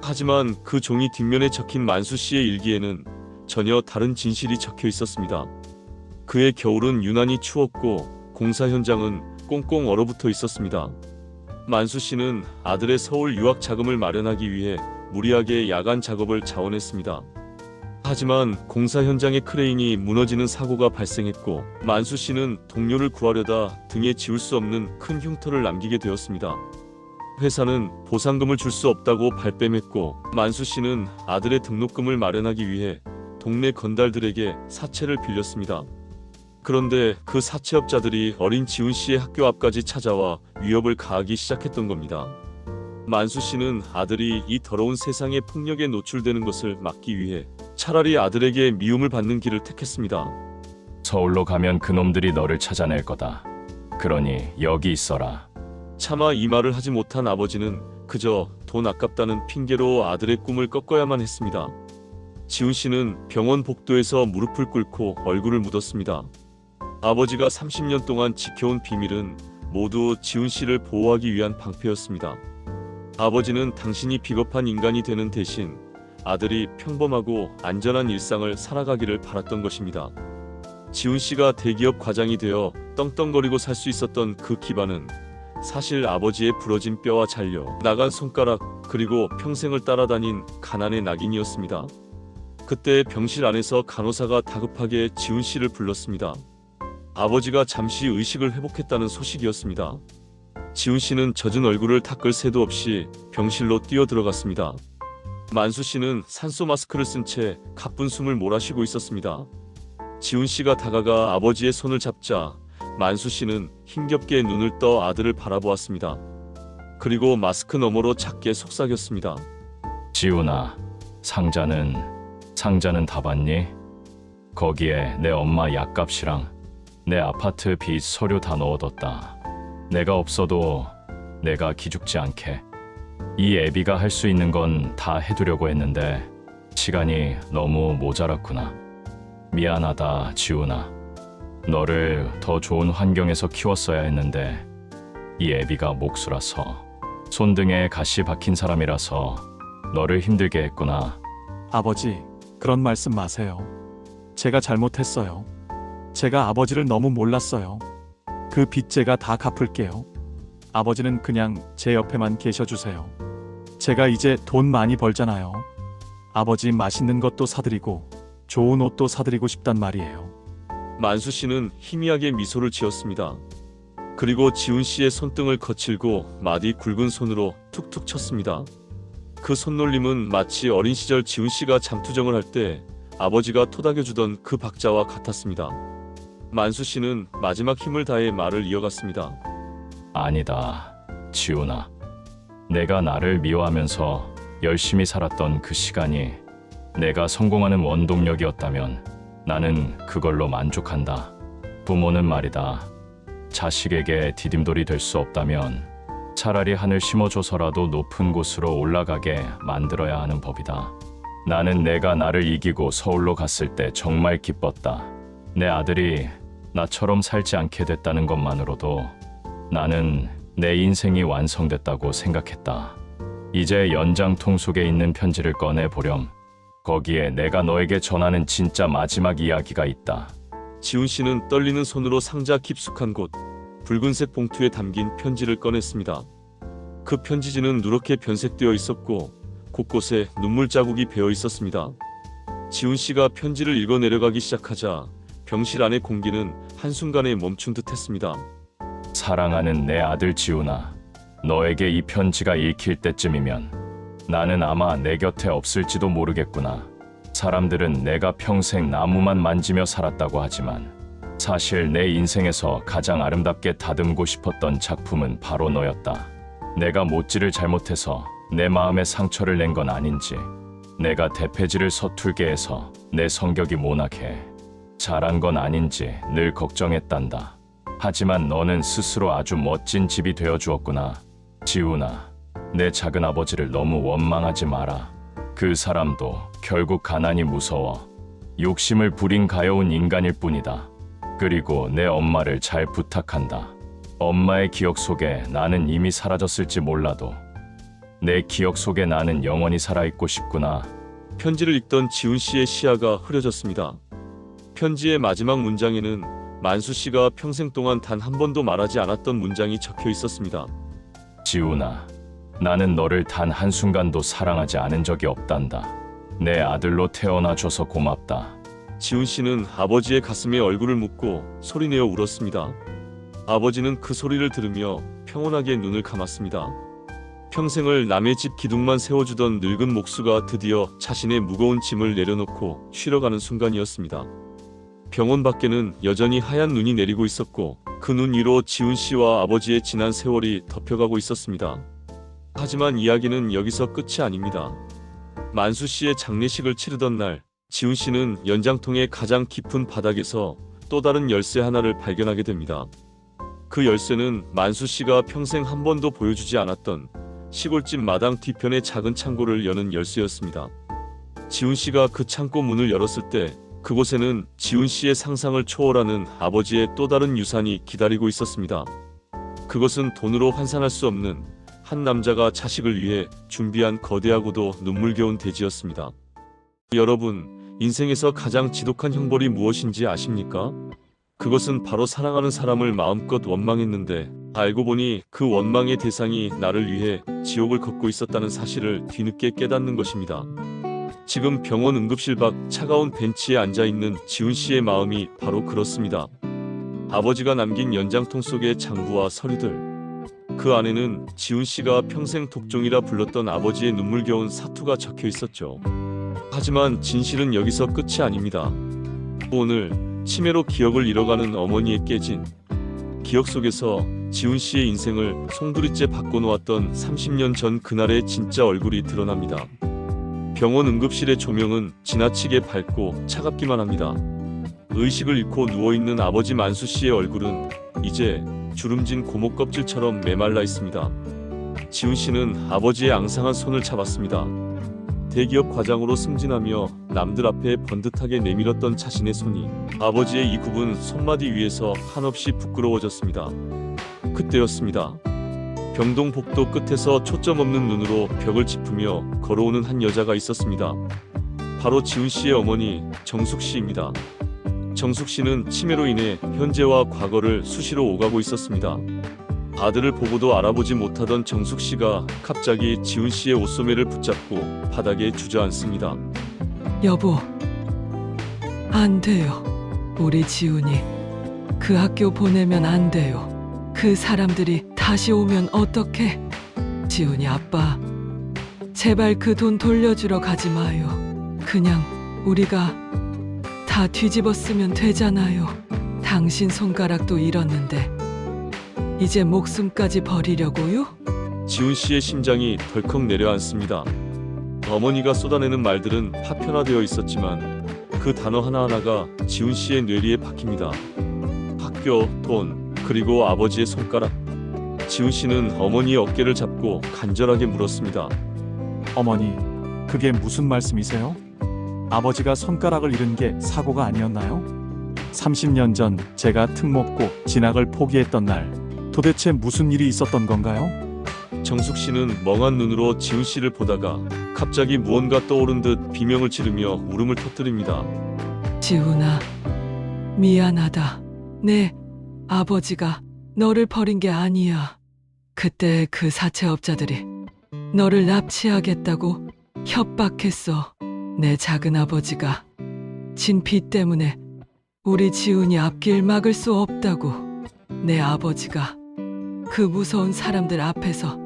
하지만 그 종이 뒷면에 적힌 만수 씨의 일기에는 전혀 다른 진실이 적혀 있었습니다. 그의 겨울은 유난히 추웠고 공사 현장은 꽁꽁 얼어붙어 있었습니다. 만수 씨는 아들의 서울 유학 자금을 마련하기 위해 무리하게 야간 작업을 자원했습니다. 하지만 공사 현장의 크레인이 무너지는 사고가 발생했고 만수 씨는 동료를 구하려다 등에 지울 수 없는 큰 흉터를 남기게 되었습니다. 회사는 보상금을 줄 수 없다고 발뺌했고 만수 씨는 아들의 등록금을 마련하기 위해 동네 건달들에게 사채를 빌렸습니다. 그런데 그 사채업자들이 어린 지훈 씨의 학교 앞까지 찾아와 위협을 가하기 시작했던 겁니다. 만수 씨는 아들이 이 더러운 세상의 폭력에 노출되는 것을 막기 위해 차라리 아들에게 미움을 받는 길을 택했습니다. 서울로 가면 그놈들이 너를 찾아낼 거다. 그러니 여기 있어라. 차마 이 말을 하지 못한 아버지는 그저 돈 아깝다는 핑계로 아들의 꿈을 꺾어야만 했습니다. 지훈 씨는 병원 복도에서 무릎을 꿇고 얼굴을 묻었습니다. 아버지가 30년 동안 지켜온 비밀은 모두 지훈 씨를 보호하기 위한 방패였습니다. 아버지는 당신이 비겁한 인간이 되는 대신 아들이 평범하고 안전한 일상을 살아가기를 바랐던 것입니다. 지훈 씨가 대기업 과장이 되어 떵떵거리고 살 수 있었던 그 기반은 사실 아버지의 부러진 뼈와 잘려 나간 손가락 그리고 평생을 따라다닌 가난의 낙인이었습니다. 그때 병실 안에서 간호사가 다급하게 지훈 씨를 불렀습니다. 아버지가 잠시 의식을 회복했다는 소식이었습니다. 지훈 씨는 젖은 얼굴을 닦을 새도 없이 병실로 뛰어들어갔습니다. 만수 씨는 산소 마스크를 쓴 채 가쁜 숨을 몰아쉬고 있었습니다. 지훈 씨가 다가가 아버지의 손을 잡자 만수 씨는 힘겹게 눈을 떠 아들을 바라보았습니다. 그리고 마스크 너머로 작게 속삭였습니다. 지훈아, 상자는 다 봤니? 거기에 내 엄마 약값이랑 내 아파트 빚 서류 다 넣어뒀다. 내가 없어도 내가 기죽지 않게. 이 애비가 할 수 있는 건 다 해두려고 했는데 시간이 너무 모자랐구나. 미안하다, 지훈아. 너를 더 좋은 환경에서 키웠어야 했는데 이 애비가 목수라서 손등에 가시 박힌 사람이라서 너를 힘들게 했구나. 아버지, 그런 말씀 마세요. 제가 잘못했어요. 제가 아버지를 너무 몰랐어요. 그 빚 제가 다 갚을게요. 아버지는 그냥 제 옆에만 계셔주세요. 제가 이제 돈 많이 벌잖아요. 아버지 맛있는 것도 사드리고 좋은 옷도 사드리고 싶단 말이에요. 만수 씨는 희미하게 미소를 지었습니다. 그리고 지훈 씨의 손등을 거칠고 마디 굵은 손으로 툭툭 쳤습니다. 그 손놀림은 마치 어린 시절 지훈 씨가 잠투정을 할 때 아버지가 토닥여주던 그 박자와 같았습니다. 만수 씨는 마지막 힘을 다해 말을 이어갔습니다. 아니다, 지훈아. 내가 나를 미워하면서 열심히 살았던 그 시간이 내가 성공하는 원동력이었다면 나는 그걸로 만족한다. 부모는 말이다. 자식에게 디딤돌이 될 수 없다면 차라리 하늘 심어줘서라도 높은 곳으로 올라가게 만들어야 하는 법이다. 나는 내가 나를 이기고 서울로 갔을 때 정말 기뻤다. 내 아들이 나처럼 살지 않게 됐다는 것만으로도 나는 내 인생이 완성됐다고 생각했다. 이제 연장통 속에 있는 편지를 꺼내 보렴. 거기에 내가 너에게 전하는 진짜 마지막 이야기가 있다. 지훈 씨는 떨리는 손으로 상자 깊숙한 곳 붉은색 봉투에 담긴 편지를 꺼냈습니다. 그 편지지는 누렇게 변색되어 있었고 곳곳에 눈물 자국이 배어 있었습니다. 지훈 씨가 편지를 읽어 내려가기 시작하자 병실 안의 공기는 한순간에 멈춘 듯했습니다. 사랑하는 내 아들 지훈아, 너에게 이 편지가 읽힐 때쯤이면 나는 아마 내 곁에 없을지도 모르겠구나. 사람들은 내가 평생 나무만 만지며 살았다고 하지만 사실 내 인생에서 가장 아름답게 다듬고 싶었던 작품은 바로 너였다. 내가 못질을 잘못해서 내 마음에 상처를 낸 건 아닌지, 내가 대패질을 서툴게 해서 내 성격이 모나게 잘한 건 아닌지 늘 걱정했단다. 하지만 너는 스스로 아주 멋진 집이 되어주었구나. 지훈아, 내 작은 아버지를 너무 원망하지 마라. 그 사람도 결국 가난이 무서워 욕심을 부린 가여운 인간일 뿐이다. 그리고 내 엄마를 잘 부탁한다. 엄마의 기억 속에 나는 이미 사라졌을지 몰라도 내 기억 속에 나는 영원히 살아있고 싶구나. 편지를 읽던 지훈 씨의 시야가 흐려졌습니다. 편지의 마지막 문장에는 만수 씨가 평생 동안 단 한 번도 말하지 않았던 문장이 적혀 있었습니다. 지훈아, 나는 너를 단 한순간도 사랑하지 않은 적이 없단다. 내 아들로 태어나줘서 고맙다. 지훈 씨는 아버지의 가슴에 얼굴을 묻고 소리내어 울었습니다. 아버지는 그 소리를 들으며 평온하게 눈을 감았습니다. 평생을 남의 집 기둥만 세워주던 늙은 목수가 드디어 자신의 무거운 짐을 내려놓고 쉬러 가는 순간이었습니다. 병원 밖에는 여전히 하얀 눈이 내리고 있었고 그 눈 위로 지훈 씨와 아버지의 지난 세월이 덮여가고 있었습니다. 하지만 이야기는 여기서 끝이 아닙니다. 만수 씨의 장례식을 치르던 날, 지훈 씨는 연장통의 가장 깊은 바닥에서 또 다른 열쇠 하나를 발견하게 됩니다. 그 열쇠는 만수 씨가 평생 한 번도 보여주지 않았던 시골집 마당 뒤편의 작은 창고를 여는 열쇠였습니다. 지훈 씨가 그 창고 문을 열었을 때 그곳에는 지훈 씨의 상상을 초월하는 아버지의 또 다른 유산이 기다리고 있었습니다. 그것은 돈으로 환산할 수 없는 한 남자가 자식을 위해 준비한 거대하고도 눈물겨운 대지였습니다. 여러분, 인생에서 가장 지독한 형벌이 무엇인지 아십니까? 그것은 바로 사랑하는 사람을 마음껏 원망했는데 알고 보니 그 원망의 대상이 나를 위해 지옥을 걷고 있었다는 사실을 뒤늦게 깨닫는 것입니다. 지금 병원 응급실 밖 차가운 벤치에 앉아있는 지훈 씨의 마음이 바로 그렇습니다. 아버지가 남긴 연장통 속의 장부와 서류들. 그 안에는 지훈 씨가 평생 독종이라 불렀던 아버지의 눈물겨운 사투가 적혀 있었죠. 하지만 진실은 여기서 끝이 아닙니다. 오늘 치매로 기억을 잃어가는 어머니의 깨진 기억 속에서 지훈 씨의 인생을 송두리째 바꿔놓았던 30년 전 그날의 진짜 얼굴이 드러납니다. 병원 응급실의 조명은 지나치게 밝고 차갑기만 합니다. 의식을 잃고 누워있는 아버지 만수 씨의 얼굴은 이제 주름진 고목 껍질처럼 메말라 있습니다. 지훈 씨는 아버지의 앙상한 손을 잡았습니다. 대기업 과장으로 승진하며 남들 앞에 번듯하게 내밀었던 자신의 손이 아버지의 이 굽은 손마디 위에서 한없이 부끄러워졌습니다. 그때였습니다. 병동 복도 끝에서 초점 없는 눈으로 벽을 짚으며 걸어오는 한 여자가 있었습니다. 바로 지훈 씨의 어머니 정숙 씨입니다. 정숙 씨는 치매로 인해 현재와 과거를 수시로 오가고 있었습니다. 아들을 보고도 알아보지 못하던 정숙 씨가 갑자기 지훈 씨의 옷소매를 붙잡고 바닥에 주저앉습니다. 여보, 안 돼요. 우리 지훈이 그 학교 보내면 안 돼요. 그 사람들이 다시 오면 어떡해? 지훈이 아빠, 제발 그 돈 돌려주러 가지 마요. 그냥 우리가 다 뒤집어 쓰면 되잖아요. 당신 손가락도 잃었는데 이제 목숨까지 버리려고요? 지훈 씨의 심장이 덜컥 내려앉습니다. 어머니가 쏟아내는 말들은 파편화되어 있었지만 그 단어 하나하나가 지훈 씨의 뇌리에 박힙니다. 학교, 돈, 그리고 아버지의 손가락. 지훈 씨는 어머니의 어깨를 잡고 간절하게 물었습니다. 어머니, 그게 무슨 말씀이세요? 아버지가 손가락을 잃은 게 사고가 아니었나요? 30년 전 제가 특목고 진학을 포기했던 날 도대체 무슨 일이 있었던 건가요? 정숙 씨는 멍한 눈으로 지훈 씨를 보다가 갑자기 무언가 떠오른 듯 비명을 지르며 울음을 터뜨립니다. 지훈아, 미안하다. 내 아버지가 너를 버린 게 아니야. 그때 그 사채업자들이 너를 납치하겠다고 협박했어. 내 작은 아버지가 진 빚 때문에 우리 지훈이 앞길 막을 수 없다고. 내 아버지가 그 무서운 사람들 앞에서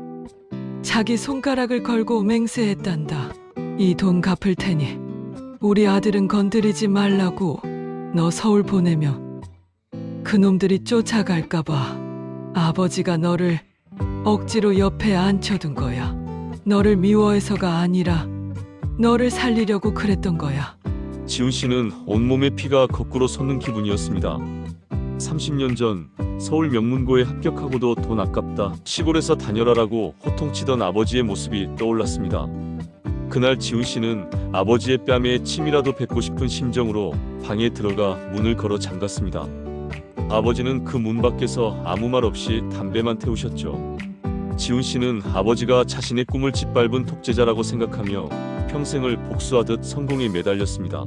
자기 손가락을 걸고 맹세했단다. 이 돈 갚을 테니 우리 아들은 건드리지 말라고. 너 서울 보내면 그놈들이 쫓아갈까봐 아버지가 너를 억지로 옆에 앉혀둔 거야. 너를 미워해서가 아니라 너를 살리려고 그랬던 거야. 지훈 씨는 온몸의 피가 거꾸로 솟는 기분이었습니다. 30년 전 서울 명문고에 합격하고도 돈 아깝다, 시골에서 다녀라라고 호통치던 아버지의 모습이 떠올랐습니다. 그날 지훈 씨는 아버지의 뺨에 침이라도 뱉고 싶은 심정으로 방에 들어가 문을 걸어 잠갔습니다. 아버지는 그 문 밖에서 아무 말 없이 담배만 태우셨죠. 지훈 씨는 아버지가 자신의 꿈을 짓밟은 독재자라고 생각하며 평생을 복수하듯 성공에 매달렸습니다.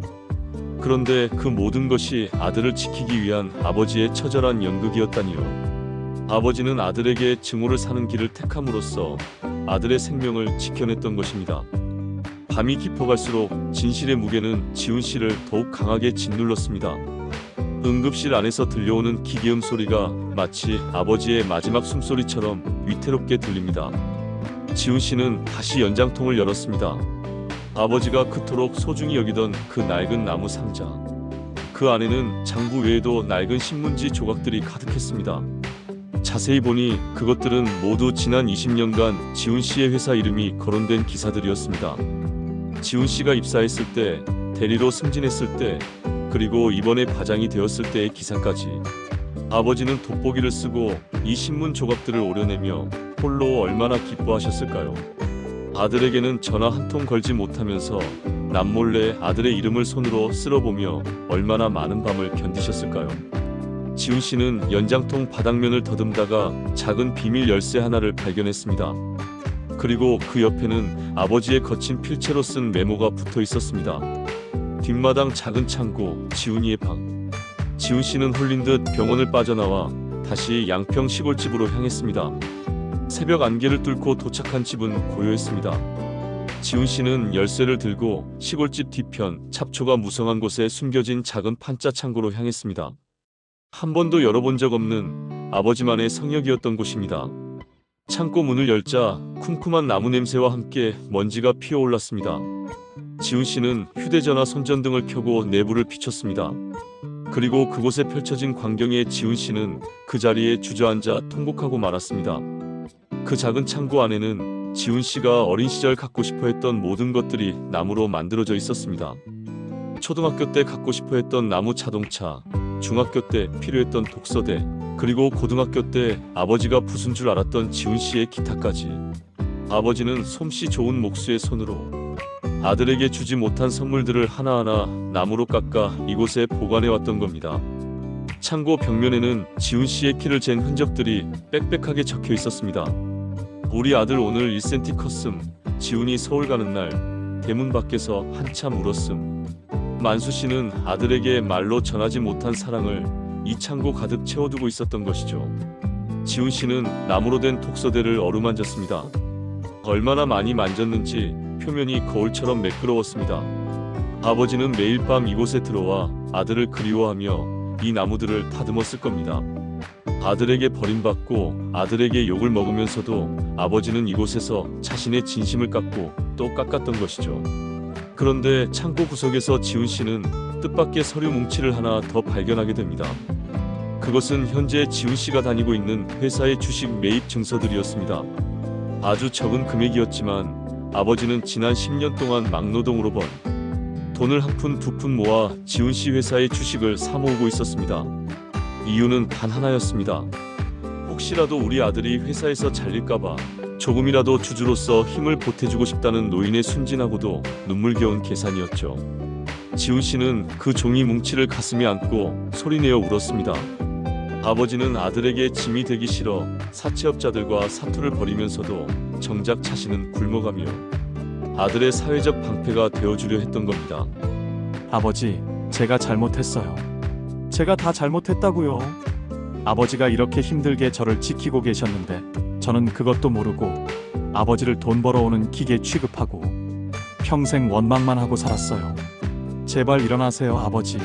그런데 그 모든 것이 아들을 지키기 위한 아버지의 처절한 연극이었다니요. 아버지는 아들에게 증오를 사는 길을 택함으로써 아들의 생명을 지켜냈던 것입니다. 밤이 깊어갈수록 진실의 무게는 지훈 씨를 더욱 강하게 짓눌렀습니다. 응급실 안에서 들려오는 기계음 소리가 마치 아버지의 마지막 숨소리처럼 위태롭게 들립니다. 지훈 씨는 다시 연장통을 열었습니다. 아버지가 그토록 소중히 여기던 그 낡은 나무 상자. 그 안에는 장부 외에도 낡은 신문지 조각들이 가득했습니다. 자세히 보니 그것들은 모두 지난 20년간 지훈 씨의 회사 이름이 거론된 기사들이었습니다. 지훈 씨가 입사했을 때, 대리로 승진했을 때, 그리고 이번에 과장이 되었을 때의 기사까지. 아버지는 돋보기를 쓰고 이 신문 조각들을 오려내며 홀로 얼마나 기뻐하셨을까요? 아들에게는 전화 한 통 걸지 못하면서 남몰래 아들의 이름을 손으로 쓸어보며 얼마나 많은 밤을 견디셨을까요? 지훈 씨는 연장통 바닥면을 더듬다가 작은 비밀 열쇠 하나를 발견했습니다. 그리고 그 옆에는 아버지의 거친 필체로 쓴 메모가 붙어 있었습니다. 뒷마당 작은 창고, 지훈이의 방. 지훈 씨는 홀린 듯 병원을 빠져나와 다시 양평 시골집으로 향했습니다. 새벽 안개를 뚫고 도착한 집은 고요했습니다. 지훈 씨는 열쇠를 들고 시골집 뒤편 잡초가 무성한 곳에 숨겨진 작은 판자 창고로 향했습니다. 한 번도 열어본 적 없는 아버지만의 성역이었던 곳입니다. 창고 문을 열자 쿰쿰한 나무 냄새와 함께 먼지가 피어올랐습니다. 지훈 씨는 휴대전화 손전등을 켜고 내부를 비췄습니다. 그리고 그곳에 펼쳐진 광경에 지훈 씨는 그 자리에 주저앉아 통곡하고 말았습니다. 그 작은 창고 안에는 지훈 씨가 어린 시절 갖고 싶어 했던 모든 것들이 나무로 만들어져 있었습니다. 초등학교 때 갖고 싶어 했던 나무 자동차, 중학교 때 필요했던 독서대, 그리고 고등학교 때 아버지가 부순 줄 알았던 지훈 씨의 기타까지. 아버지는 솜씨 좋은 목수의 손으로 아들에게 주지 못한 선물들을 하나하나 나무로 깎아 이곳에 보관해 왔던 겁니다. 창고 벽면에는 지훈 씨의 키를 잰 흔적들이 빽빽하게 적혀 있었습니다. 우리 아들 오늘 1cm 컸음. 지훈이 서울 가는 날 대문 밖에서 한참 울었음. 만수 씨는 아들에게 말로 전하지 못한 사랑을 이 창고 가득 채워두고 있었던 것이죠. 지훈 씨는 나무로 된 독서대를 어루만졌습니다. 얼마나 많이 만졌는지 표면이 거울처럼 매끄러웠습니다. 아버지는 매일 밤 이곳에 들어와 아들을 그리워하며 이 나무들을 다듬었을 겁니다. 아들에게 버림받고 아들에게 욕을 먹으면서도 아버지는 이곳에서 자신의 진심을 깎고 또 깎았던 것이죠. 그런데 창고 구석에서 지훈 씨는 뜻밖의 서류 뭉치를 하나 더 발견하게 됩니다. 그것은 현재 지훈 씨가 다니고 있는 회사의 주식 매입 증서들이었습니다. 아주 적은 금액이었지만 아버지는 지난 10년 동안 막노동으로 번 돈을 한 푼 두 푼 모아 지훈 씨 회사의 주식을 사모으고 있었습니다. 이유는 단 하나였습니다. 혹시라도 우리 아들이 회사에서 잘릴까봐 조금이라도 주주로서 힘을 보태주고 싶다는 노인의 순진하고도 눈물겨운 계산이었죠. 지훈 씨는 그 종이 뭉치를 가슴에 안고 소리내어 울었습니다. 아버지는 아들에게 짐이 되기 싫어 사채업자들과 사투를 벌이면서도 정작 자신은 굶어가며 아들의 사회적 방패가 되어주려 했던 겁니다. 아버지, 제가 잘못했어요. 제가 다 잘못했다고요. 아버지가 이렇게 힘들게 저를 지키고 계셨는데 저는 그것도 모르고 아버지를 돈 벌어오는 기계 취급하고 평생 원망만 하고 살았어요. 제발 일어나세요, 아버지.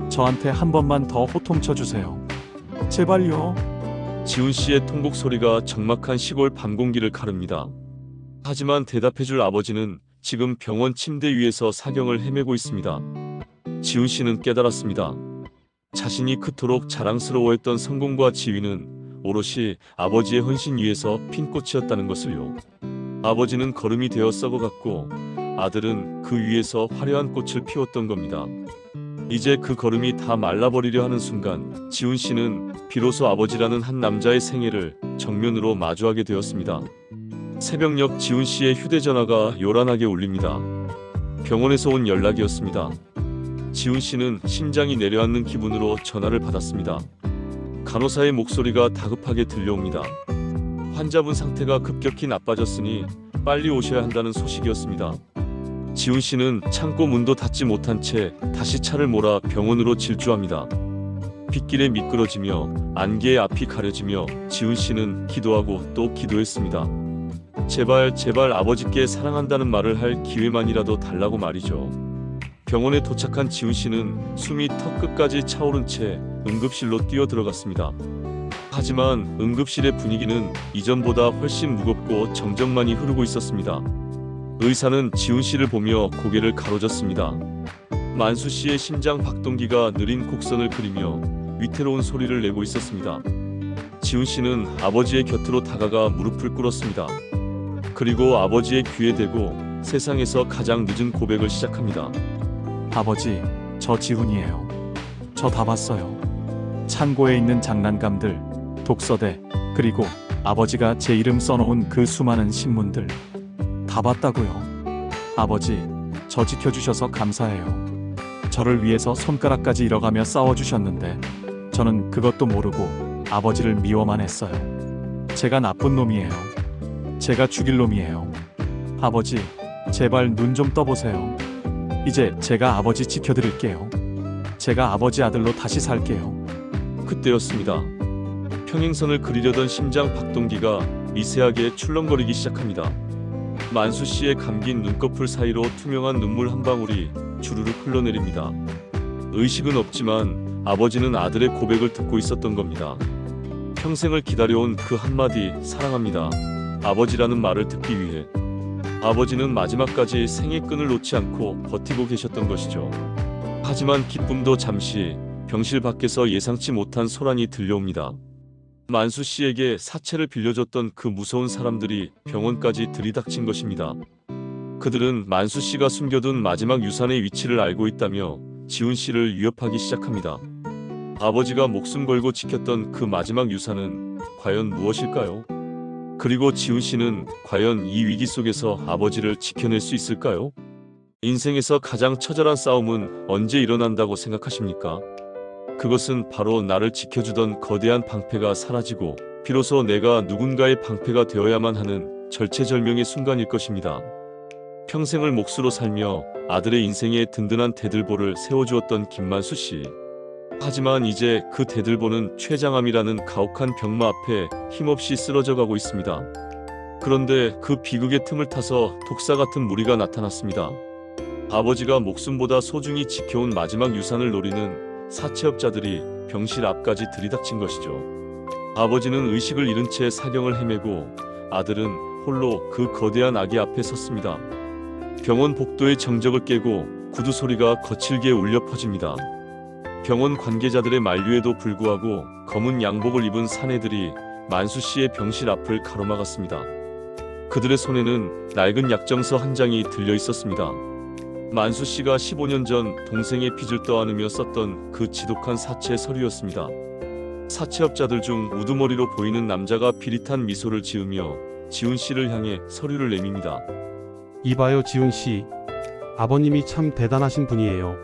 저한테 한 번만 더 호통쳐 주세요. 제발요. 지훈 씨의 통곡 소리가 적막한 시골 밤 공기를 가릅니다. 하지만 대답해줄 아버지는 지금 병원 침대 위에서 사경을 헤매고 있습니다. 지훈 씨는 깨달았습니다. 자신이 그토록 자랑스러워했던 성공과 지위는 오롯이 아버지의 헌신 위에서 핀 꽃이었다는 것을요. 아버지는 거름이 되어 썩어갔고 아들은 그 위에서 화려한 꽃을 피웠던 겁니다. 이제 그 거름이 다 말라버리려 하는 순간 지훈 씨는 비로소 아버지라는 한 남자의 생애를 정면으로 마주하게 되었습니다. 새벽녘 지훈 씨의 휴대전화가 요란하게 울립니다. 병원에서 온 연락이었습니다. 지훈 씨는 심장이 내려앉는 기분으로 전화를 받았습니다. 간호사의 목소리가 다급하게 들려옵니다. 환자분 상태가 급격히 나빠졌으니 빨리 오셔야 한다는 소식이었습니다. 지훈 씨는 창고 문도 닫지 못한 채 다시 차를 몰아 병원으로 질주합니다. 빗길에 미끄러지며 안개의 앞이 가려지며 지훈 씨는 기도하고 또 기도했습니다. 제발 아버지께 사랑한다는 말을 할 기회만이라도 달라고 말이죠. 병원에 도착한 지훈 씨는 숨이 턱 끝까지 차오른 채 응급실로 뛰어들어갔습니다. 하지만 응급실의 분위기는 이전보다 훨씬 무겁고 정적만이 흐르고 있었습니다. 의사는 지훈 씨를 보며 고개를 가로졌습니다. 만수 씨의 심장 박동기가 느린 곡선을 그리며 위태로운 소리를 내고 있었습니다. 지훈 씨는 아버지의 곁으로 다가가 무릎을 꿇었습니다. 그리고 아버지의 귀에 대고 세상에서 가장 늦은 고백을 시작합니다. 아버지, 저 지훈이에요. 저 다 봤어요. 창고에 있는 장난감들, 독서대, 그리고 아버지가 제 이름 써놓은 그 수많은 신문들 다 봤다고요. 아버지, 저 지켜주셔서 감사해요. 저를 위해서 손가락까지 잃어가며 싸워주셨는데 저는 그것도 모르고 아버지를 미워만 했어요. 제가 나쁜 놈이에요. 제가 죽일 놈이에요. 아버지, 제발 눈 좀 떠보세요. 이제 제가 아버지 지켜드릴게요. 제가 아버지 아들로 다시 살게요. 그때였습니다. 평행선을 그리려던 심장 박동기가 미세하게 출렁거리기 시작합니다. 만수 씨의 감긴 눈꺼풀 사이로 투명한 눈물 한 방울이 주르륵 흘러내립니다. 의식은 없지만 아버지는 아들의 고백을 듣고 있었던 겁니다. 평생을 기다려온 그 한마디 사랑합니다. 아버지라는 말을 듣기 위해 아버지는 마지막까지 생의 끈을 놓지 않고 버티고 계셨던 것이죠. 하지만 기쁨도 잠시 병실 밖에서 예상치 못한 소란이 들려옵니다. 만수 씨에게 사채를 빌려줬던 그 무서운 사람들이 병원까지 들이닥친 것입니다. 그들은 만수 씨가 숨겨둔 마지막 유산의 위치를 알고 있다며 지훈 씨를 위협하기 시작합니다. 아버지가 목숨 걸고 지켰던 그 마지막 유산은 과연 무엇일까요? 그리고 지훈 씨는 과연 이 위기 속에서 아버지를 지켜낼 수 있을까요? 인생에서 가장 처절한 싸움은 언제 일어난다고 생각하십니까? 그것은 바로 나를 지켜주던 거대한 방패가 사라지고 비로소 내가 누군가의 방패가 되어야만 하는 절체절명의 순간일 것입니다. 평생을 몫으로 살며 아들의 인생에 든든한 대들보를 세워주었던 김만수 씨. 하지만 이제 그 대들보는 췌장암이라는 가혹한 병마 앞에 힘없이 쓰러져가고 있습니다. 그런데 그 비극의 틈을 타서 독사 같은 무리가 나타났습니다. 아버지가 목숨보다 소중히 지켜온 마지막 유산을 노리는 사채업자들이 병실 앞까지 들이닥친 것이죠. 아버지는 의식을 잃은 채 사경을 헤매고 아들은 홀로 그 거대한 아기 앞에 섰습니다. 병원 복도의 정적을 깨고 구두 소리가 거칠게 울려 퍼집니다. 병원 관계자들의 만류에도 불구하고 검은 양복을 입은 사내들이 만수 씨의 병실 앞을 가로막았습니다. 그들의 손에는 낡은 약정서 한 장이 들려 있었습니다. 만수 씨가 15년 전 동생의 빚을 떠안으며 썼던 그 지독한 사채 서류였습니다. 사채업자들 중 우두머리로 보이는 남자가 비릿한 미소를 지으며 지훈 씨를 향해 서류를 내밉니다. 이봐요, 지훈 씨. 아버님이 참 대단하신 분이에요.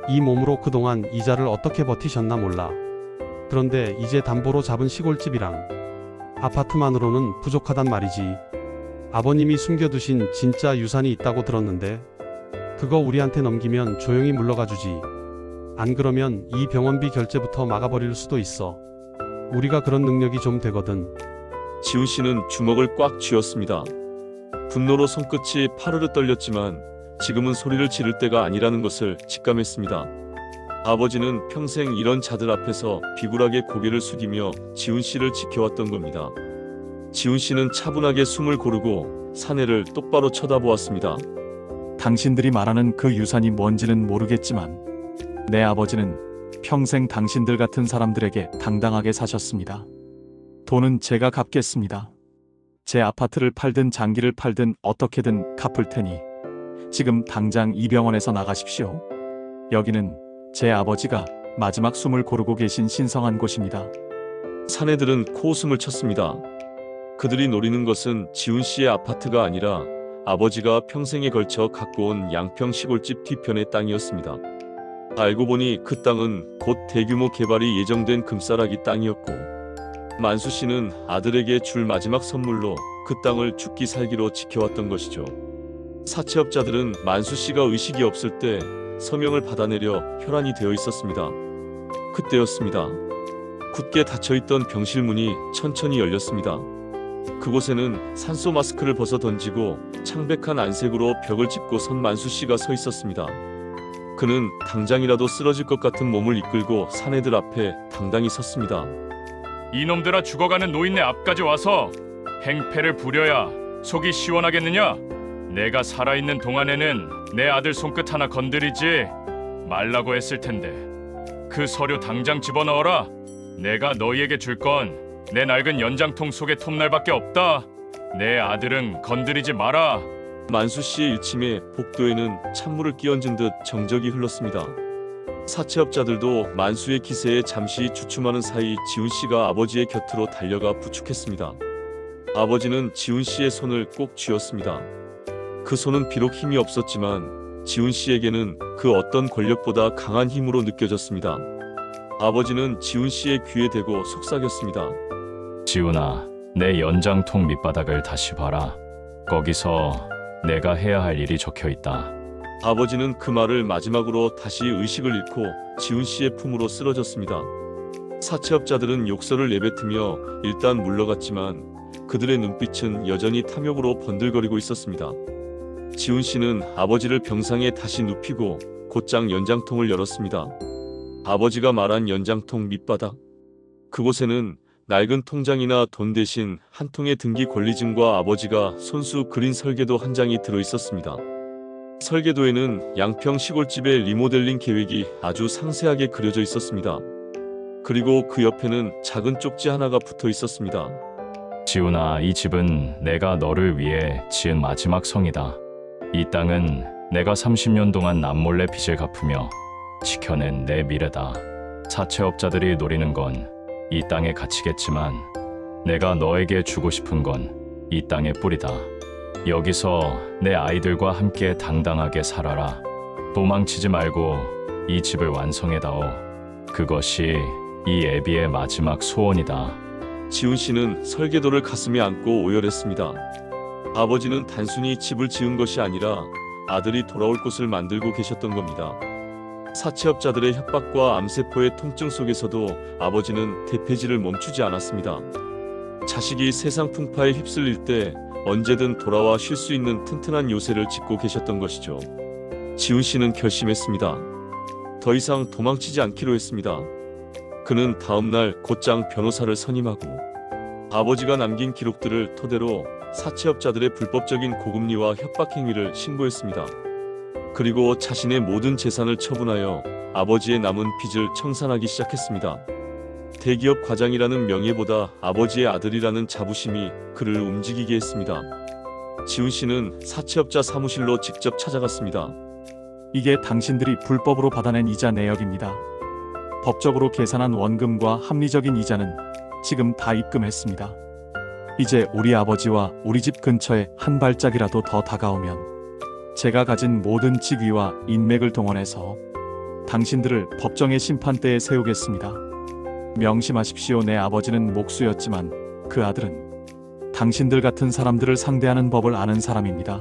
이 몸으로 그동안 이자를 어떻게 버티셨나 몰라. 그런데 이제 담보로 잡은 시골집이랑 아파트만으로는 부족하단 말이지. 아버님이 숨겨두신 진짜 유산이 있다고 들었는데 그거 우리한테 넘기면 조용히 물러가 주지. 안 그러면 이 병원비 결제부터 막아버릴 수도 있어. 우리가 그런 능력이 좀 되거든. 지훈 씨는 주먹을 꽉 쥐었습니다. 분노로 손끝이 파르르 떨렸지만 지금은 소리를 지를 때가 아니라는 것을 직감했습니다. 아버지는 평생 이런 자들 앞에서 비굴하게 고개를 숙이며 지훈 씨를 지켜왔던 겁니다. 지훈 씨는 차분하게 숨을 고르고 사내를 똑바로 쳐다보았습니다. 당신들이 말하는 그 유산이 뭔지는 모르겠지만 내 아버지는 평생 당신들 같은 사람들에게 당당하게 사셨습니다. 돈은 제가 갚겠습니다. 제 아파트를 팔든 장기를 팔든 어떻게든 갚을 테니 지금 당장 이 병원에서 나가십시오. 여기는 제 아버지가 마지막 숨을 고르고 계신 신성한 곳입니다. 사내들은 코웃음을 쳤습니다. 그들이 노리는 것은 지훈 씨의 아파트가 아니라 아버지가 평생에 걸쳐 갖고 온 양평 시골집 뒤편의 땅이었습니다. 알고 보니 그 땅은 곧 대규모 개발이 예정된 금싸라기 땅이었고 만수 씨는 아들에게 줄 마지막 선물로 그 땅을 죽기 살기로 지켜왔던 것이죠. 사채업자들은 만수 씨가 의식이 없을 때 서명을 받아내려 혈안이 되어 있었습니다. 그때였습니다. 굳게 닫혀있던 병실 문이 천천히 열렸습니다. 그곳에는 산소 마스크를 벗어 던지고 창백한 안색으로 벽을 짚고 선 만수 씨가 서 있었습니다. 그는 당장이라도 쓰러질 것 같은 몸을 이끌고 사내들 앞에 당당히 섰습니다. 이놈들아, 죽어가는 노인네 앞까지 와서 행패를 부려야 속이 시원하겠느냐? 내가 살아있는 동안에는 내 아들 손끝 하나 건드리지 말라고 했을 텐데 그 서류 당장 집어넣어라. 내가 너희에게 줄 건 내 낡은 연장통 속의 톱날밖에 없다. 내 아들은 건드리지 마라. 만수 씨의 일침에 복도에는 찬물을 끼얹은 듯 정적이 흘렀습니다. 사채업자들도 만수의 기세에 잠시 주춤하는 사이 지훈 씨가 아버지의 곁으로 달려가 부축했습니다. 아버지는 지훈 씨의 손을 꼭 쥐었습니다. 그 손은 비록 힘이 없었지만 지훈 씨에게는 그 어떤 권력보다 강한 힘으로 느껴졌습니다. 아버지는 지훈 씨의 귀에 대고 속삭였습니다. 지훈아, 내 연장통 밑바닥을 다시 봐라. 거기서 내가 해야 할 일이 적혀 있다. 아버지는 그 말을 마지막으로 다시 의식을 잃고 지훈 씨의 품으로 쓰러졌습니다. 사채업자들은 욕설을 내뱉으며 일단 물러갔지만 그들의 눈빛은 여전히 탐욕으로 번들거리고 있었습니다. 지훈 씨는 아버지를 병상에 다시 눕히고 곧장 연장통을 열었습니다. 아버지가 말한 연장통 밑바닥. 그곳에는 낡은 통장이나 돈 대신 한 통의 등기 권리증과 아버지가 손수 그린 설계도 한 장이 들어 있었습니다. 설계도에는 양평 시골집의 리모델링 계획이 아주 상세하게 그려져 있었습니다. 그리고 그 옆에는 작은 쪽지 하나가 붙어 있었습니다. 지훈아, 이 집은 내가 너를 위해 지은 마지막 성이다. 이 땅은 내가 30년 동안 남몰래 빚을 갚으며 지켜낸 내 미래다. 사채업자들이 노리는 건 이 땅의 가치겠지만 내가 너에게 주고 싶은 건 이 땅의 뿌리다. 여기서 내 아이들과 함께 당당하게 살아라. 도망치지 말고 이 집을 완성해다오. 그것이 이 애비의 마지막 소원이다. 지훈 씨는 설계도를 가슴에 안고 오열했습니다. 아버지는 단순히 집을 지은 것이 아니라 아들이 돌아올 곳을 만들고 계셨던 겁니다. 사채업자들의 협박과 암세포의 통증 속에서도 아버지는 대패질을 멈추지 않았습니다. 자식이 세상 풍파에 휩쓸릴 때 언제든 돌아와 쉴 수 있는 튼튼한 요새를 짓고 계셨던 것이죠. 지훈 씨는 결심했습니다. 더 이상 도망치지 않기로 했습니다. 그는 다음날 곧장 변호사를 선임하고 아버지가 남긴 기록들을 토대로 사채업자들의 불법적인 고금리와 협박 행위를 신고했습니다. 그리고 자신의 모든 재산을 처분하여 아버지의 남은 빚을 청산하기 시작했습니다. 대기업 과장이라는 명예보다 아버지의 아들이라는 자부심이 그를 움직이게 했습니다. 지훈 씨는 사채업자 사무실로 직접 찾아갔습니다. 이게 당신들이 불법으로 받아낸 이자 내역입니다. 법적으로 계산한 원금과 합리적인 이자는 지금 다 입금했습니다. 이제 우리 아버지와 우리 집 근처에 한 발짝이라도 더 다가오면 제가 가진 모든 직위와 인맥을 동원해서 당신들을 법정의 심판대에 세우겠습니다. 명심하십시오. 내 아버지는 목수였지만 그 아들은 당신들 같은 사람들을 상대하는 법을 아는 사람입니다.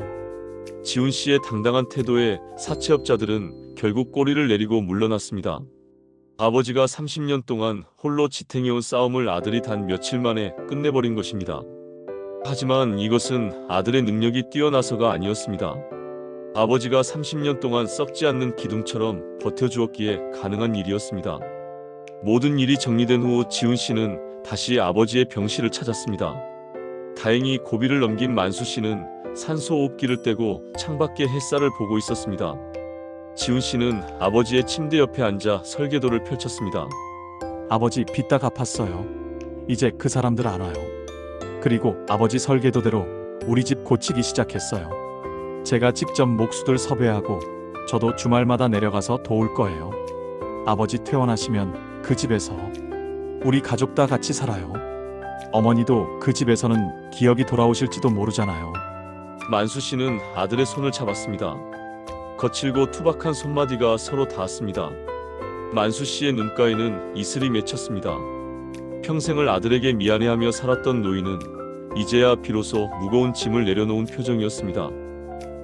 지훈 씨의 당당한 태도에 사채업자들은 결국 꼬리를 내리고 물러났습니다. 아버지가 30년 동안 홀로 지탱해온 싸움을 아들이 단 며칠 만에 끝내버린 것입니다. 하지만 이것은 아들의 능력이 뛰어나서가 아니었습니다. 아버지가 30년 동안 썩지 않는 기둥처럼 버텨주었기에 가능한 일이었습니다. 모든 일이 정리된 후 지훈 씨는 다시 아버지의 병실을 찾았습니다. 다행히 고비를 넘긴 만수 씨는 산소호흡기를 떼고 창밖의 햇살을 보고 있었습니다. 지훈 씨는 아버지의 침대 옆에 앉아 설계도를 펼쳤습니다. 아버지 빚 다 갚았어요. 이제 그 사람들 알아요. 그리고 아버지 설계도대로 우리 집 고치기 시작했어요. 제가 직접 목수들 섭외하고 저도 주말마다 내려가서 도울 거예요. 아버지 퇴원하시면 그 집에서 우리 가족 다 같이 살아요. 어머니도 그 집에서는 기억이 돌아오실지도 모르잖아요. 만수 씨는 아들의 손을 잡았습니다. 거칠고 투박한 손마디가 서로 닿았습니다. 만수 씨의 눈가에는 이슬이 맺혔습니다. 평생을 아들에게 미안해하며 살았던 노인은 이제야 비로소 무거운 짐을 내려놓은 표정이었습니다.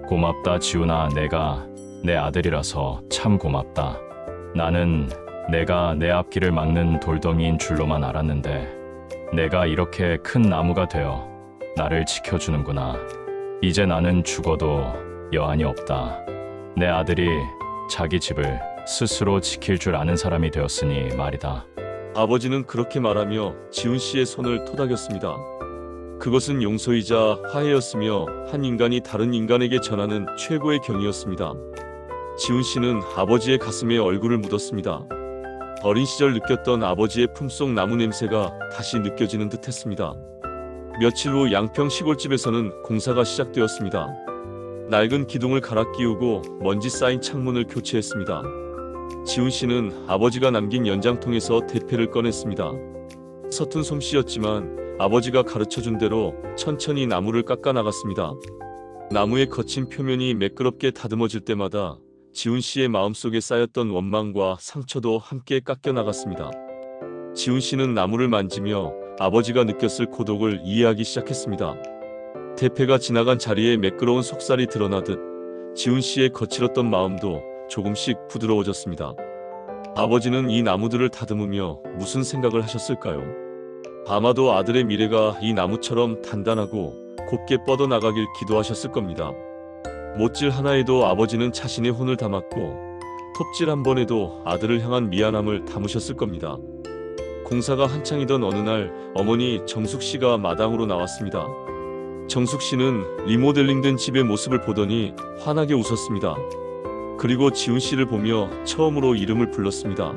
고맙다 지훈아. 내가 내 아들이라서 참 고맙다. 나는 내가 내 앞길을 막는 돌덩이인 줄로만 알았는데 내가 이렇게 큰 나무가 되어 나를 지켜주는구나. 이제 나는 죽어도 여한이 없다. 내 아들이 자기 집을 스스로 지킬 줄 아는 사람이 되었으니 말이다. 아버지는 그렇게 말하며 지훈 씨의 손을 토닥였습니다. 그것은 용서이자 화해였으며 한 인간이 다른 인간에게 전하는 최고의 경의였습니다. 지훈 씨는 아버지의 가슴에 얼굴을 묻었습니다. 어린 시절 느꼈던 아버지의 품속 나무 냄새가 다시 느껴지는 듯했습니다. 며칠 후 양평 시골집에서는 공사가 시작되었습니다. 낡은 기둥을 갈아 끼우고 먼지 쌓인 창문을 교체했습니다. 지훈 씨는 아버지가 남긴 연장통에서 대패를 꺼냈습니다. 서툰 솜씨였지만 아버지가 가르쳐준 대로 천천히 나무를 깎아 나갔습니다. 나무의 거친 표면이 매끄럽게 다듬어질 때마다 지훈 씨의 마음속에 쌓였던 원망과 상처도 함께 깎여 나갔습니다. 지훈 씨는 나무를 만지며 아버지가 느꼈을 고독을 이해하기 시작했습니다. 대패가 지나간 자리에 매끄러운 속살이 드러나듯 지훈 씨의 거칠었던 마음도 조금씩 부드러워졌습니다. 아버지는 이 나무들을 다듬으며 무슨 생각을 하셨을까요? 아마도 아들의 미래가 이 나무처럼 단단하고 곱게 뻗어나가길 기도하셨을 겁니다. 못질 하나에도 아버지는 자신의 혼을 담았고 톱질 한 번에도 아들을 향한 미안함을 담으셨을 겁니다. 공사가 한창이던 어느 날 어머니 정숙 씨가 마당으로 나왔습니다. 정숙 씨는 리모델링된 집의 모습을 보더니 환하게 웃었습니다. 그리고 지훈 씨를 보며 처음으로 이름을 불렀습니다.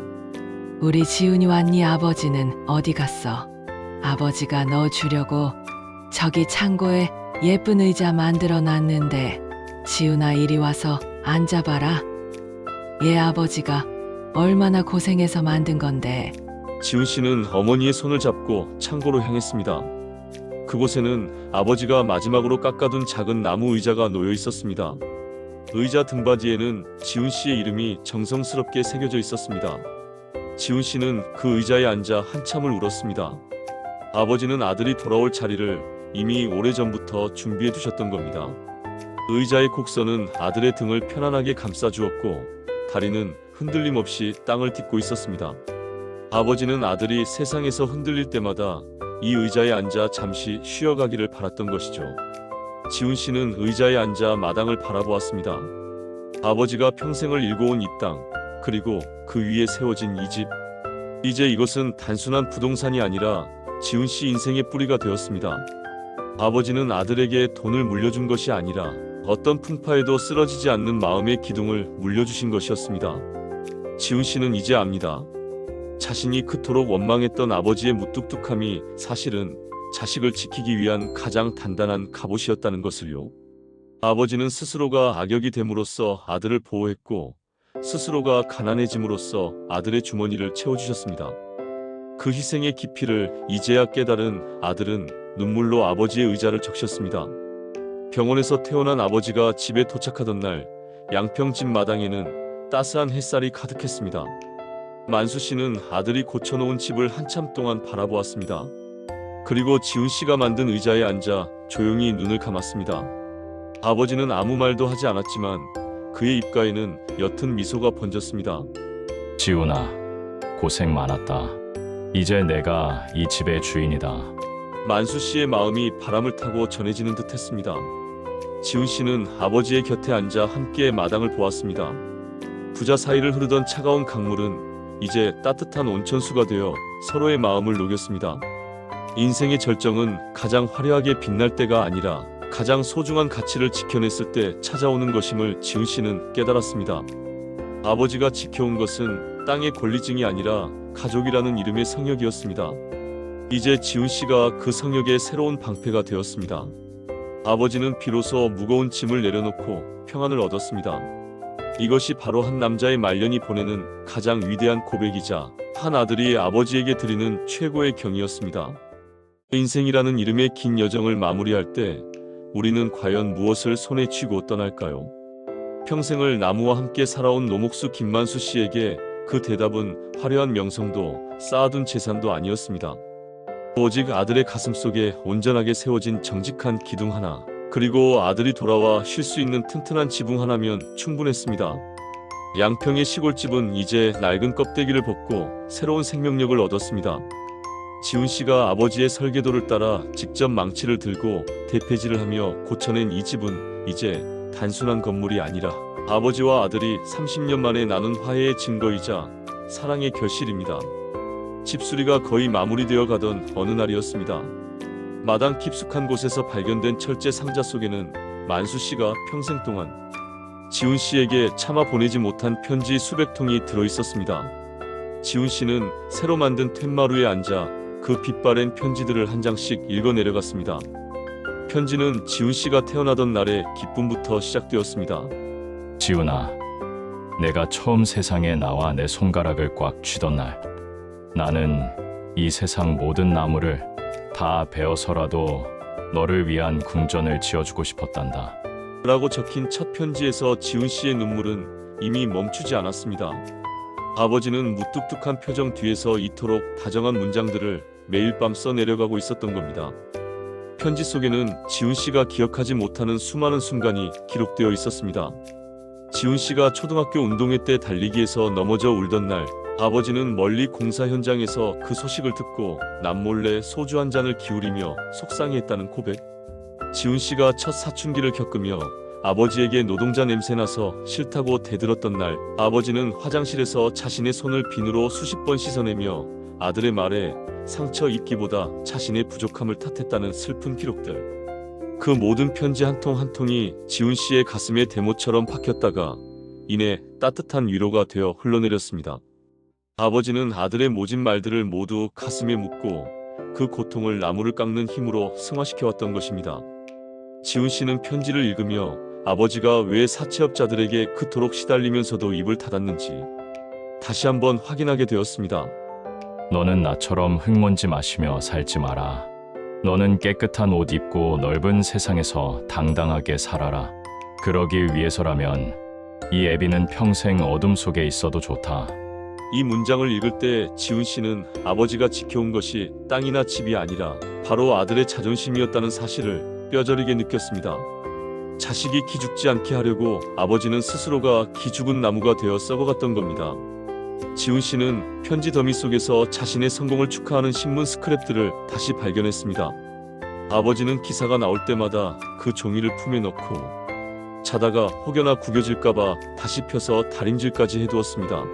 우리 지훈이 왔니? 아버지는 어디 갔어? 아버지가 너 주려고 저기 창고에 예쁜 의자 만들어 놨는데 지훈아 이리 와서 앉아봐라. 얘 아버지가 얼마나 고생해서 만든 건데. 지훈 씨는 어머니의 손을 잡고 창고로 향했습니다. 그곳에는 아버지가 마지막으로 깎아둔 작은 나무 의자가 놓여 있었습니다. 의자 등받이에는 지훈 씨의 이름이 정성스럽게 새겨져 있었습니다. 지훈 씨는 그 의자에 앉아 한참을 울었습니다. 아버지는 아들이 돌아올 자리를 이미 오래전부터 준비해 두셨던 겁니다. 의자의 곡선은 아들의 등을 편안하게 감싸주었고 다리는 흔들림 없이 땅을 딛고 있었습니다. 아버지는 아들이 세상에서 흔들릴 때마다 이 의자에 앉아 잠시 쉬어가기를 바랐던 것이죠. 지훈 씨는 의자에 앉아 마당을 바라보았습니다. 아버지가 평생을 일궈온 이 땅, 그리고 그 위에 세워진 이 집. 이제 이것은 단순한 부동산이 아니라 지훈 씨 인생의 뿌리가 되었습니다. 아버지는 아들에게 돈을 물려준 것이 아니라 어떤 풍파에도 쓰러지지 않는 마음의 기둥을 물려주신 것이었습니다. 지훈 씨는 이제 압니다. 자신이 그토록 원망했던 아버지의 무뚝뚝함이 사실은 자식을 지키기 위한 가장 단단한 갑옷이었다는 것을요. 아버지는 스스로가 악역이 됨으로써 아들을 보호했고 스스로가 가난해짐으로써 아들의 주머니를 채워주셨습니다. 그 희생의 깊이를 이제야 깨달은 아들은 눈물로 아버지의 의자를 적셨습니다. 병원에서 태어난 아버지가 집에 도착하던 날 양평 집 마당에는 따스한 햇살이 가득했습니다. 만수 씨는 아들이 고쳐놓은 집을 한참 동안 바라보았습니다. 그리고 지훈 씨가 만든 의자에 앉아 조용히 눈을 감았습니다. 아버지는 아무 말도 하지 않았지만 그의 입가에는 옅은 미소가 번졌습니다. 지훈아, 고생 많았다. 이제 내가 이 집의 주인이다. 만수 씨의 마음이 바람을 타고 전해지는 듯했습니다. 지훈 씨는 아버지의 곁에 앉아 함께 마당을 보았습니다. 부자 사이를 흐르던 차가운 강물은 이제 따뜻한 온천수가 되어 서로의 마음을 녹였습니다. 인생의 절정은 가장 화려하게 빛날 때가 아니라 가장 소중한 가치를 지켜냈을 때 찾아오는 것임을 지훈 씨는 깨달았습니다. 아버지가 지켜온 것은 땅의 권리증이 아니라 가족이라는 이름의 성역이었습니다. 이제 지훈 씨가 그 성역의 새로운 방패가 되었습니다. 아버지는 비로소 무거운 짐을 내려놓고 평안을 얻었습니다. 이것이 바로 한 남자의 말년이 보내는 가장 위대한 고백이자 한 아들이 아버지에게 드리는 최고의 경이였습니다. 인생이라는 이름의 긴 여정을 마무리할 때 우리는 과연 무엇을 손에 쥐고 떠날까요? 평생을 나무와 함께 살아온 노목수 김만수 씨에게 그 대답은 화려한 명성도 쌓아둔 재산도 아니었습니다. 오직 아들의 가슴속에 온전하게 세워진 정직한 기둥 하나, 그리고 아들이 돌아와 쉴 수 있는 튼튼한 지붕 하나면 충분했습니다. 양평의 시골집은 이제 낡은 껍데기를 벗고 새로운 생명력을 얻었습니다. 지훈 씨가 아버지의 설계도를 따라 직접 망치를 들고 대패질을 하며 고쳐낸 이 집은 이제 단순한 건물이 아니라 아버지와 아들이 30년 만에 나눈 화해의 증거이자 사랑의 결실입니다. 집수리가 거의 마무리되어 가던 어느 날이었습니다. 마당 깊숙한 곳에서 발견된 철제 상자 속에는 만수 씨가 평생 동안 지훈 씨에게 차마 보내지 못한 편지 수백 통이 들어 있었습니다. 지훈 씨는 새로 만든 툇마루에 앉아 그 빛바랜 편지들을 한 장씩 읽어 내려갔습니다. 편지는 지훈 씨가 태어나던 날의 기쁨부터 시작되었습니다. 지훈아, 내가 처음 세상에 나와 내 손가락을 꽉 쥐던 날, 나는 이 세상 모든 나무를 다 베어서라도 너를 위한 궁전을 지어주고 싶었단다. 라고 적힌 첫 편지에서 지훈 씨의 눈물은 이미 멈추지 않았습니다. 아버지는 무뚝뚝한 표정 뒤에서 이토록 다정한 문장들을 매일 밤 써내려가고 있었던 겁니다. 편지 속에는 지훈 씨가 기억하지 못하는 수많은 순간이 기록되어 있었습니다. 지훈 씨가 초등학교 운동회 때 달리기에서 넘어져 울던 날, 아버지는 멀리 공사 현장에서 그 소식을 듣고 남몰래 소주 한 잔을 기울이며 속상해했다는 고백. 지훈 씨가 첫 사춘기를 겪으며 아버지에게 노동자 냄새나서 싫다고 대들었던 날, 아버지는 화장실에서 자신의 손을 비누로 수십 번 씻어내며 아들의 말에 상처 입기보다 자신의 부족함을 탓했다는 슬픈 기록들. 그 모든 편지 한 통 한 통이 지훈 씨의 가슴에 대못처럼 박혔다가 이내 따뜻한 위로가 되어 흘러내렸습니다. 아버지는 아들의 모진 말들을 모두 가슴에 묻고 그 고통을 나무를 깎는 힘으로 승화시켜왔던 것입니다. 지훈 씨는 편지를 읽으며 아버지가 왜 사채업자들에게 그토록 시달리면서도 입을 닫았는지 다시 한번 확인하게 되었습니다. 너는 나처럼 흙먼지 마시며 살지 마라. 너는 깨끗한 옷 입고 넓은 세상에서 당당하게 살아라. 그러기 위해서라면 이 애비는 평생 어둠 속에 있어도 좋다. 이 문장을 읽을 때 지훈 씨는 아버지가 지켜온 것이 땅이나 집이 아니라 바로 아들의 자존심이었다는 사실을 뼈저리게 느꼈습니다. 자식이 기죽지 않게 하려고 아버지는 스스로가 기죽은 나무가 되어 썩어갔던 겁니다. 지훈 씨는 편지 더미 속에서 자신의 성공을 축하하는 신문 스크랩들을 다시 발견했습니다. 아버지는 기사가 나올 때마다 그 종이를 품에 넣고 자다가 혹여나 구겨질까봐 다시 펴서 다림질까지 해두었습니다.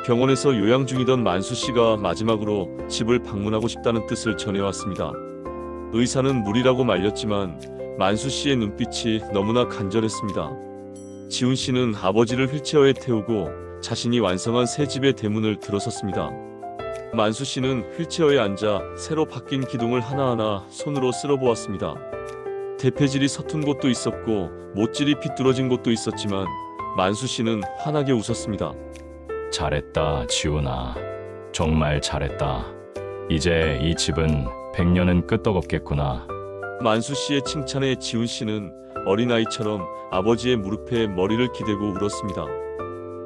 병원에서 요양 중이던 만수 씨가 마지막으로 집을 방문하고 싶다는 뜻을 전해왔습니다. 의사는 무리라고 말렸지만 만수 씨의 눈빛이 너무나 간절했습니다. 지훈 씨는 아버지를 휠체어에 태우고 자신이 완성한 새 집의 대문을 들어섰습니다. 만수 씨는 휠체어에 앉아 새로 바뀐 기둥을 하나하나 손으로 쓸어보았습니다. 대패질이 서툰 곳도 있었고 못질이 비뚤어진 곳도 있었지만 만수 씨는 환하게 웃었습니다. 잘했다, 지훈아. 정말 잘했다. 이제 이 집은 100년은 끄떡없겠구나. 만수 씨의 칭찬에 지훈 씨는 어린아이처럼 아버지의 무릎에 머리를 기대고 울었습니다.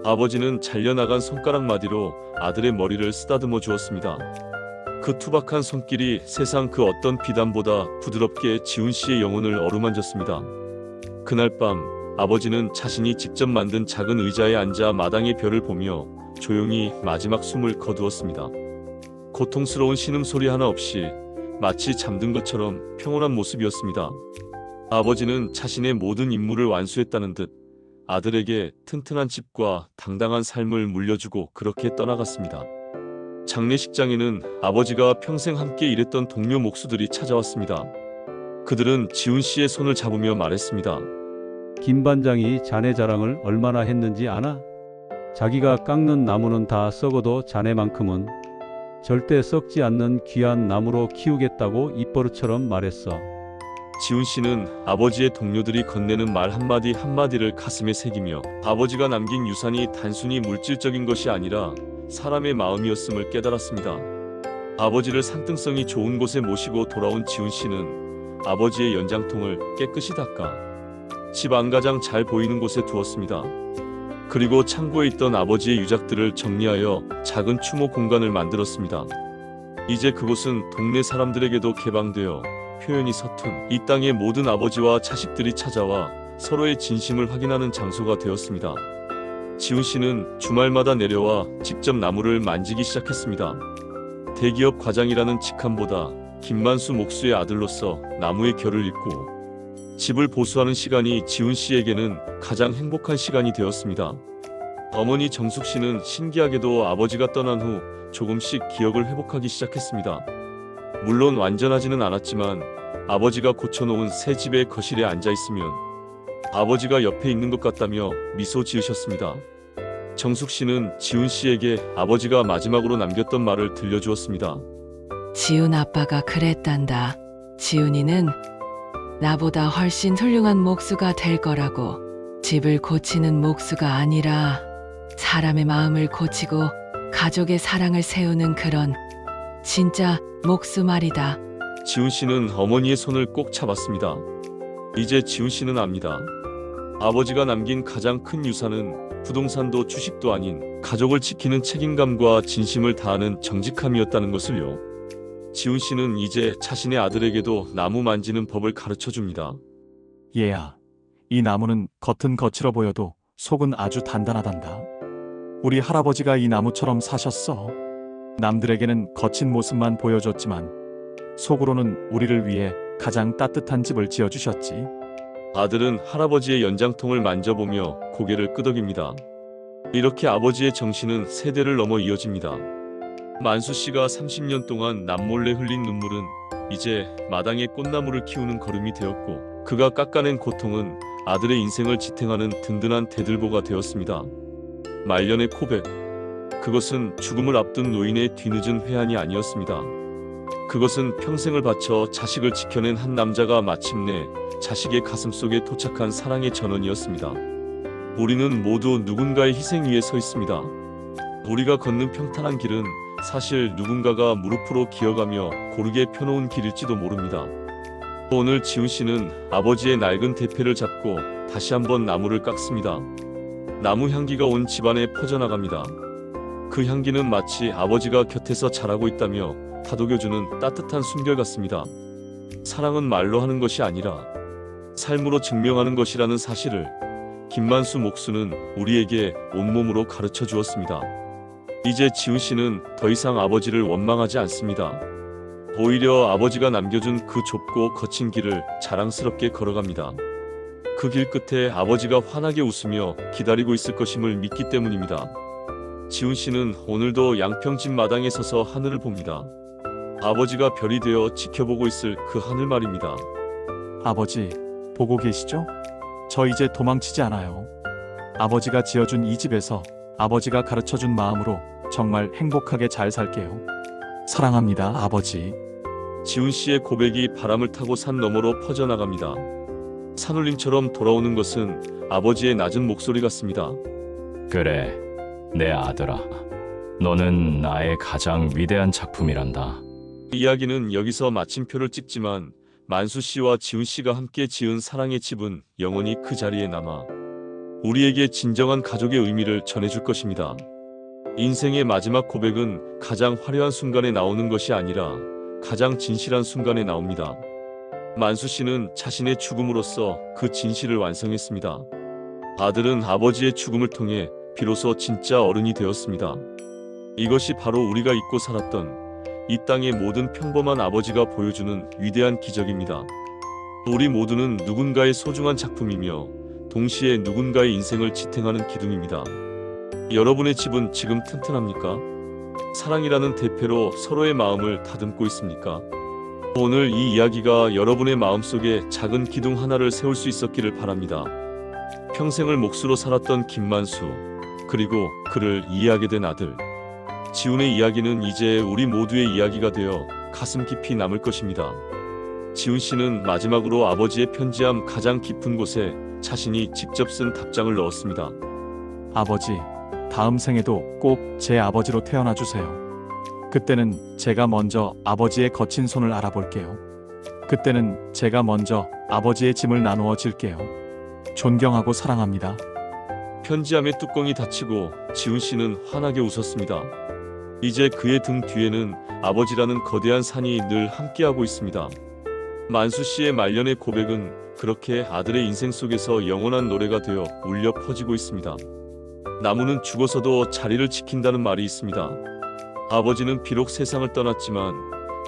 아버지는 잘려나간 손가락 마디로 아들의 머리를 쓰다듬어 주었습니다. 그 투박한 손길이 세상 그 어떤 비단보다 부드럽게 지훈 씨의 영혼을 어루만졌습니다. 그날 밤 아버지는 자신이 직접 만든 작은 의자에 앉아 마당의 별을 보며 조용히 마지막 숨을 거두었습니다. 고통스러운 신음소리 하나 없이 마치 잠든 것처럼 평온한 모습이었습니다. 아버지는 자신의 모든 임무를 완수했다는 듯 아들에게 튼튼한 집과 당당한 삶을 물려주고 그렇게 떠나갔습니다. 장례식장에는 아버지가 평생 함께 일했던 동료 목수들이 찾아왔습니다. 그들은 지훈 씨의 손을 잡으며 말했습니다. 김 반장이 자네 자랑을 얼마나 했는지 아나? 자기가 깎는 나무는 다 썩어도 자네만큼은 절대 썩지 않는 귀한 나무로 키우겠다고 입버릇처럼 말했어. 지훈 씨는 아버지의 동료들이 건네는 말 한마디 한마디를 가슴에 새기며 아버지가 남긴 유산이 단순히 물질적인 것이 아니라 사람의 마음이었음을 깨달았습니다. 아버지를 상등성이 좋은 곳에 모시고 돌아온 지훈 씨는 아버지의 연장통을 깨끗이 닦아 집 안가장 잘 보이는 곳에 두었습니다. 그리고 창고에 있던 아버지의 유작들을 정리하여 작은 추모 공간을 만들었습니다. 이제 그곳은 동네 사람들에게도 개방되어 표현이 서툰 이 땅의 모든 아버지와 자식들이 찾아와 서로의 진심을 확인하는 장소가 되었습니다. 지훈 씨는 주말마다 내려와 직접 나무를 만지기 시작했습니다. 대기업 과장이라는 직함보다 김만수 목수의 아들로서 나무의 결을 잇고 집을 보수하는 시간이 지훈 씨에게는 가장 행복한 시간이 되었습니다. 어머니 정숙 씨는 신기하게도 아버지가 떠난 후 조금씩 기억을 회복하기 시작했습니다. 물론 완전하지는 않았지만 아버지가 고쳐놓은 새 집의 거실에 앉아있으면 아버지가 옆에 있는 것 같다며 미소 지으셨습니다. 정숙 씨는 지훈 씨에게 아버지가 마지막으로 남겼던 말을 들려주었습니다. 지훈 아빠가 그랬단다. 지훈이는 나보다 훨씬 훌륭한 목수가 될 거라고. 집을 고치는 목수가 아니라 사람의 마음을 고치고 가족의 사랑을 세우는 그런 진짜 목수 말이다. 지훈 씨는 어머니의 손을 꼭 잡았습니다. 이제 지훈 씨는 압니다. 아버지가 남긴 가장 큰 유산은 부동산도 주식도 아닌 가족을 지키는 책임감과 진심을 다하는 정직함이었다는 것을요. 지훈 씨는 이제 자신의 아들에게도 나무 만지는 법을 가르쳐 줍니다. 얘야, 이 나무는 겉은 거칠어 보여도 속은 아주 단단하단다. 우리 할아버지가 이 나무처럼 사셨어. 남들에게는 거친 모습만 보여줬지만 속으로는 우리를 위해 가장 따뜻한 집을 지어주셨지. 아들은 할아버지의 연장통을 만져보며 고개를 끄덕입니다. 이렇게 아버지의 정신은 세대를 넘어 이어집니다. 만수 씨가 30년 동안 남몰래 흘린 눈물은 이제 마당에 꽃나무를 키우는 걸음이 되었고, 그가 깎아낸 고통은 아들의 인생을 지탱하는 든든한 대들보가 되었습니다. 말년의 고백. 그것은 죽음을 앞둔 노인의 뒤늦은 회한이 아니었습니다. 그것은 평생을 바쳐 자식을 지켜낸 한 남자가 마침내 자식의 가슴 속에 도착한 사랑의 전원이었습니다. 우리는 모두 누군가의 희생 위에 서 있습니다. 우리가 걷는 평탄한 길은 사실 누군가가 무릎으로 기어가며 고르게 펴놓은 길일지도 모릅니다. 오늘 지훈 씨는 아버지의 낡은 대패를 잡고 다시 한번 나무를 깎습니다. 나무 향기가 온 집안에 퍼져나갑니다. 그 향기는 마치 아버지가 곁에서 자라고 있다며 다독여주는 따뜻한 숨결 같습니다. 사랑은 말로 하는 것이 아니라 삶으로 증명하는 것이라는 사실을 김만수 목수는 우리에게 온몸으로 가르쳐 주었습니다. 이제 지훈 씨는 더 이상 아버지를 원망하지 않습니다. 오히려 아버지가 남겨준 그 좁고 거친 길을 자랑스럽게 걸어갑니다. 그 길 끝에 아버지가 환하게 웃으며 기다리고 있을 것임을 믿기 때문입니다. 지훈 씨는 오늘도 양평집 마당에 서서 하늘을 봅니다. 아버지가 별이 되어 지켜보고 있을 그 하늘 말입니다. 아버지, 보고 계시죠? 저 이제 도망치지 않아요. 아버지가 지어준 이 집에서 아버지가 가르쳐준 마음으로 정말 행복하게 잘 살게요. 사랑합니다, 아버지. 지훈 씨의 고백이 바람을 타고 산 너머로 퍼져나갑니다. 산울림처럼 돌아오는 것은 아버지의 낮은 목소리 같습니다. 그래, 내 아들아. 너는 나의 가장 위대한 작품이란다. 이야기는 여기서 마침표를 찍지만 만수 씨와 지훈 씨가 함께 지은 사랑의 집은 영원히 그 자리에 남아 우리에게 진정한 가족의 의미를 전해줄 것입니다. 인생의 마지막 고백은 가장 화려한 순간에 나오는 것이 아니라 가장 진실한 순간에 나옵니다. 만수 씨는 자신의 죽음으로써 그 진실을 완성했습니다. 아들은 아버지의 죽음을 통해 비로소 진짜 어른이 되었습니다. 이것이 바로 우리가 잊고 살았던 이 땅의 모든 평범한 아버지가 보여주는 위대한 기적입니다. 우리 모두는 누군가의 소중한 작품이며 동시에 누군가의 인생을 지탱하는 기둥입니다. 여러분의 집은 지금 튼튼합니까? 사랑이라는 대패로 서로의 마음을 다듬고 있습니까? 오늘 이 이야기가 여러분의 마음속에 작은 기둥 하나를 세울 수 있었기를 바랍니다. 평생을 몫으로 살았던 김만수, 그리고 그를 이해하게 된 아들 지훈의 이야기는 이제 우리 모두의 이야기가 되어 가슴 깊이 남을 것입니다. 지훈 씨는 마지막으로 아버지의 편지함 가장 깊은 곳에 자신이 직접 쓴 답장을 넣었습니다. 아버지, 다음 생에도 꼭 제 아버지로 태어나 주세요. 그때는 제가 먼저 아버지의 거친 손을 알아볼게요. 그때는 제가 먼저 아버지의 짐을 나누어 질게요. 존경하고 사랑합니다. 편지함의 뚜껑이 닫히고 지훈 씨는 환하게 웃었습니다. 이제 그의 등 뒤에는 아버지라는 거대한 산이 늘 함께하고 있습니다. 만수 씨의 말년의 고백은 그렇게 아들의 인생 속에서 영원한 노래가 되어 울려 퍼지고 있습니다. 나무는 죽어서도 자리를 지킨다는 말이 있습니다. 아버지는 비록 세상을 떠났지만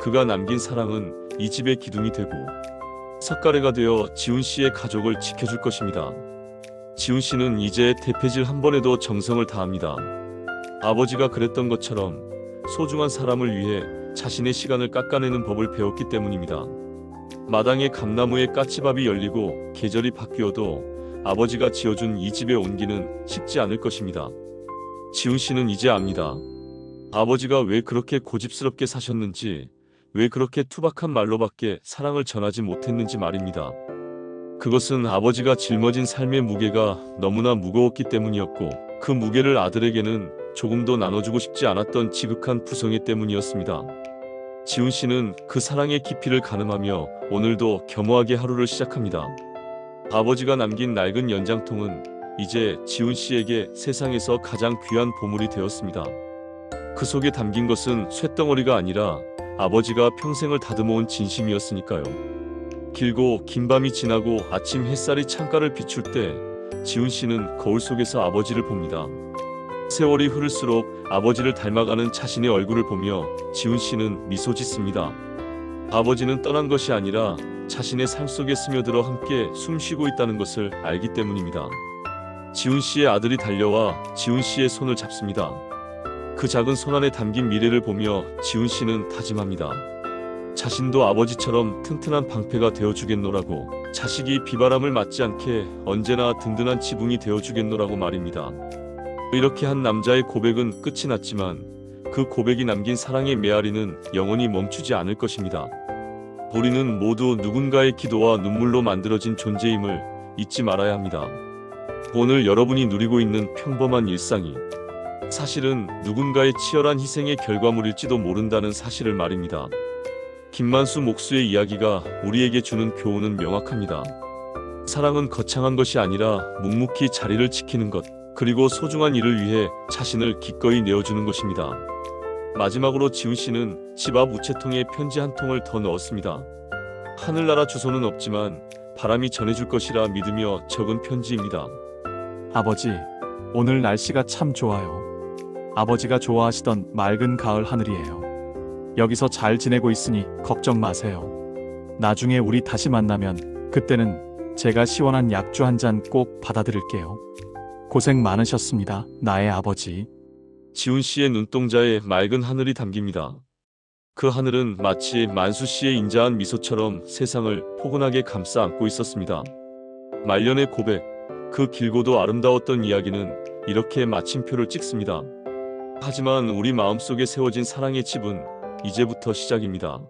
그가 남긴 사랑은 이 집의 기둥이 되고 석가래가 되어 지훈 씨의 가족을 지켜줄 것입니다. 지훈 씨는 이제 대패질 한 번에도 정성을 다합니다. 아버지가 그랬던 것처럼 소중한 사람을 위해 자신의 시간을 깎아내는 법을 배웠기 때문입니다. 마당에 감나무에 까치밥이 열리고 계절이 바뀌어도 아버지가 지어준 이 집의 온기는 식지 않을 것입니다. 지훈 씨는 이제 압니다. 아버지가 왜 그렇게 고집스럽게 사셨는지, 왜 그렇게 투박한 말로밖에 사랑을 전하지 못했는지 말입니다. 그것은 아버지가 짊어진 삶의 무게가 너무나 무거웠기 때문이었고, 그 무게를 아들에게는 조금도 나눠주고 싶지 않았던 지극한 부성애 때문이었습니다. 지훈 씨는 그 사랑의 깊이를 가늠하며 오늘도 겸허하게 하루를 시작합니다. 아버지가 남긴 낡은 연장통은 이제 지훈 씨에게 세상에서 가장 귀한 보물이 되었습니다. 그 속에 담긴 것은 쇳덩어리가 아니라 아버지가 평생을 다듬어온 진심이었으니까요. 길고 긴 밤이 지나고 아침 햇살이 창가를 비출 때 지훈 씨는 거울 속에서 아버지를 봅니다. 세월이 흐를수록 아버지를 닮아가는 자신의 얼굴을 보며 지훈 씨는 미소 짓습니다. 아버지는 떠난 것이 아니라 자신의 삶 속에 스며들어 함께 숨쉬고 있다는 것을 알기 때문입니다. 지훈 씨의 아들이 달려와 지훈 씨의 손을 잡습니다. 그 작은 손 안에 담긴 미래를 보며 지훈 씨는 다짐합니다. 자신도 아버지처럼 튼튼한 방패가 되어주겠노라고, 자식이 비바람을 맞지 않게 언제나 든든한 지붕이 되어주겠노라고 말입니다. 이렇게 한 남자의 고백은 끝이 났지만 그 고백이 남긴 사랑의 메아리는 영원히 멈추지 않을 것입니다. 우리는 모두 누군가의 기도와 눈물로 만들어진 존재임을 잊지 말아야 합니다. 오늘 여러분이 누리고 있는 평범한 일상이 사실은 누군가의 치열한 희생의 결과물일지도 모른다는 사실을 말입니다. 김만수 목수의 이야기가 우리에게 주는 교훈은 명확합니다. 사랑은 거창한 것이 아니라 묵묵히 자리를 지키는 것, 그리고 소중한 일을 위해 자신을 기꺼이 내어주는 것입니다. 마지막으로 지훈 씨는 집 앞 우체통에 편지 한 통을 더 넣었습니다. 하늘나라 주소는 없지만 바람이 전해줄 것이라 믿으며 적은 편지입니다. 아버지, 오늘 날씨가 참 좋아요. 아버지가 좋아하시던 맑은 가을 하늘이에요. 여기서 잘 지내고 있으니 걱정 마세요. 나중에 우리 다시 만나면 그때는 제가 시원한 약주 한 잔 꼭 받아드릴게요. 고생 많으셨습니다, 나의 아버지. 지훈 씨의 눈동자에 맑은 하늘이 담깁니다. 그 하늘은 마치 만수 씨의 인자한 미소처럼 세상을 포근하게 감싸 안고 있었습니다. 말년의 고백, 그 길고도 아름다웠던 이야기는 이렇게 마침표를 찍습니다. 하지만 우리 마음속에 세워진 사랑의 집은 이제부터 시작입니다.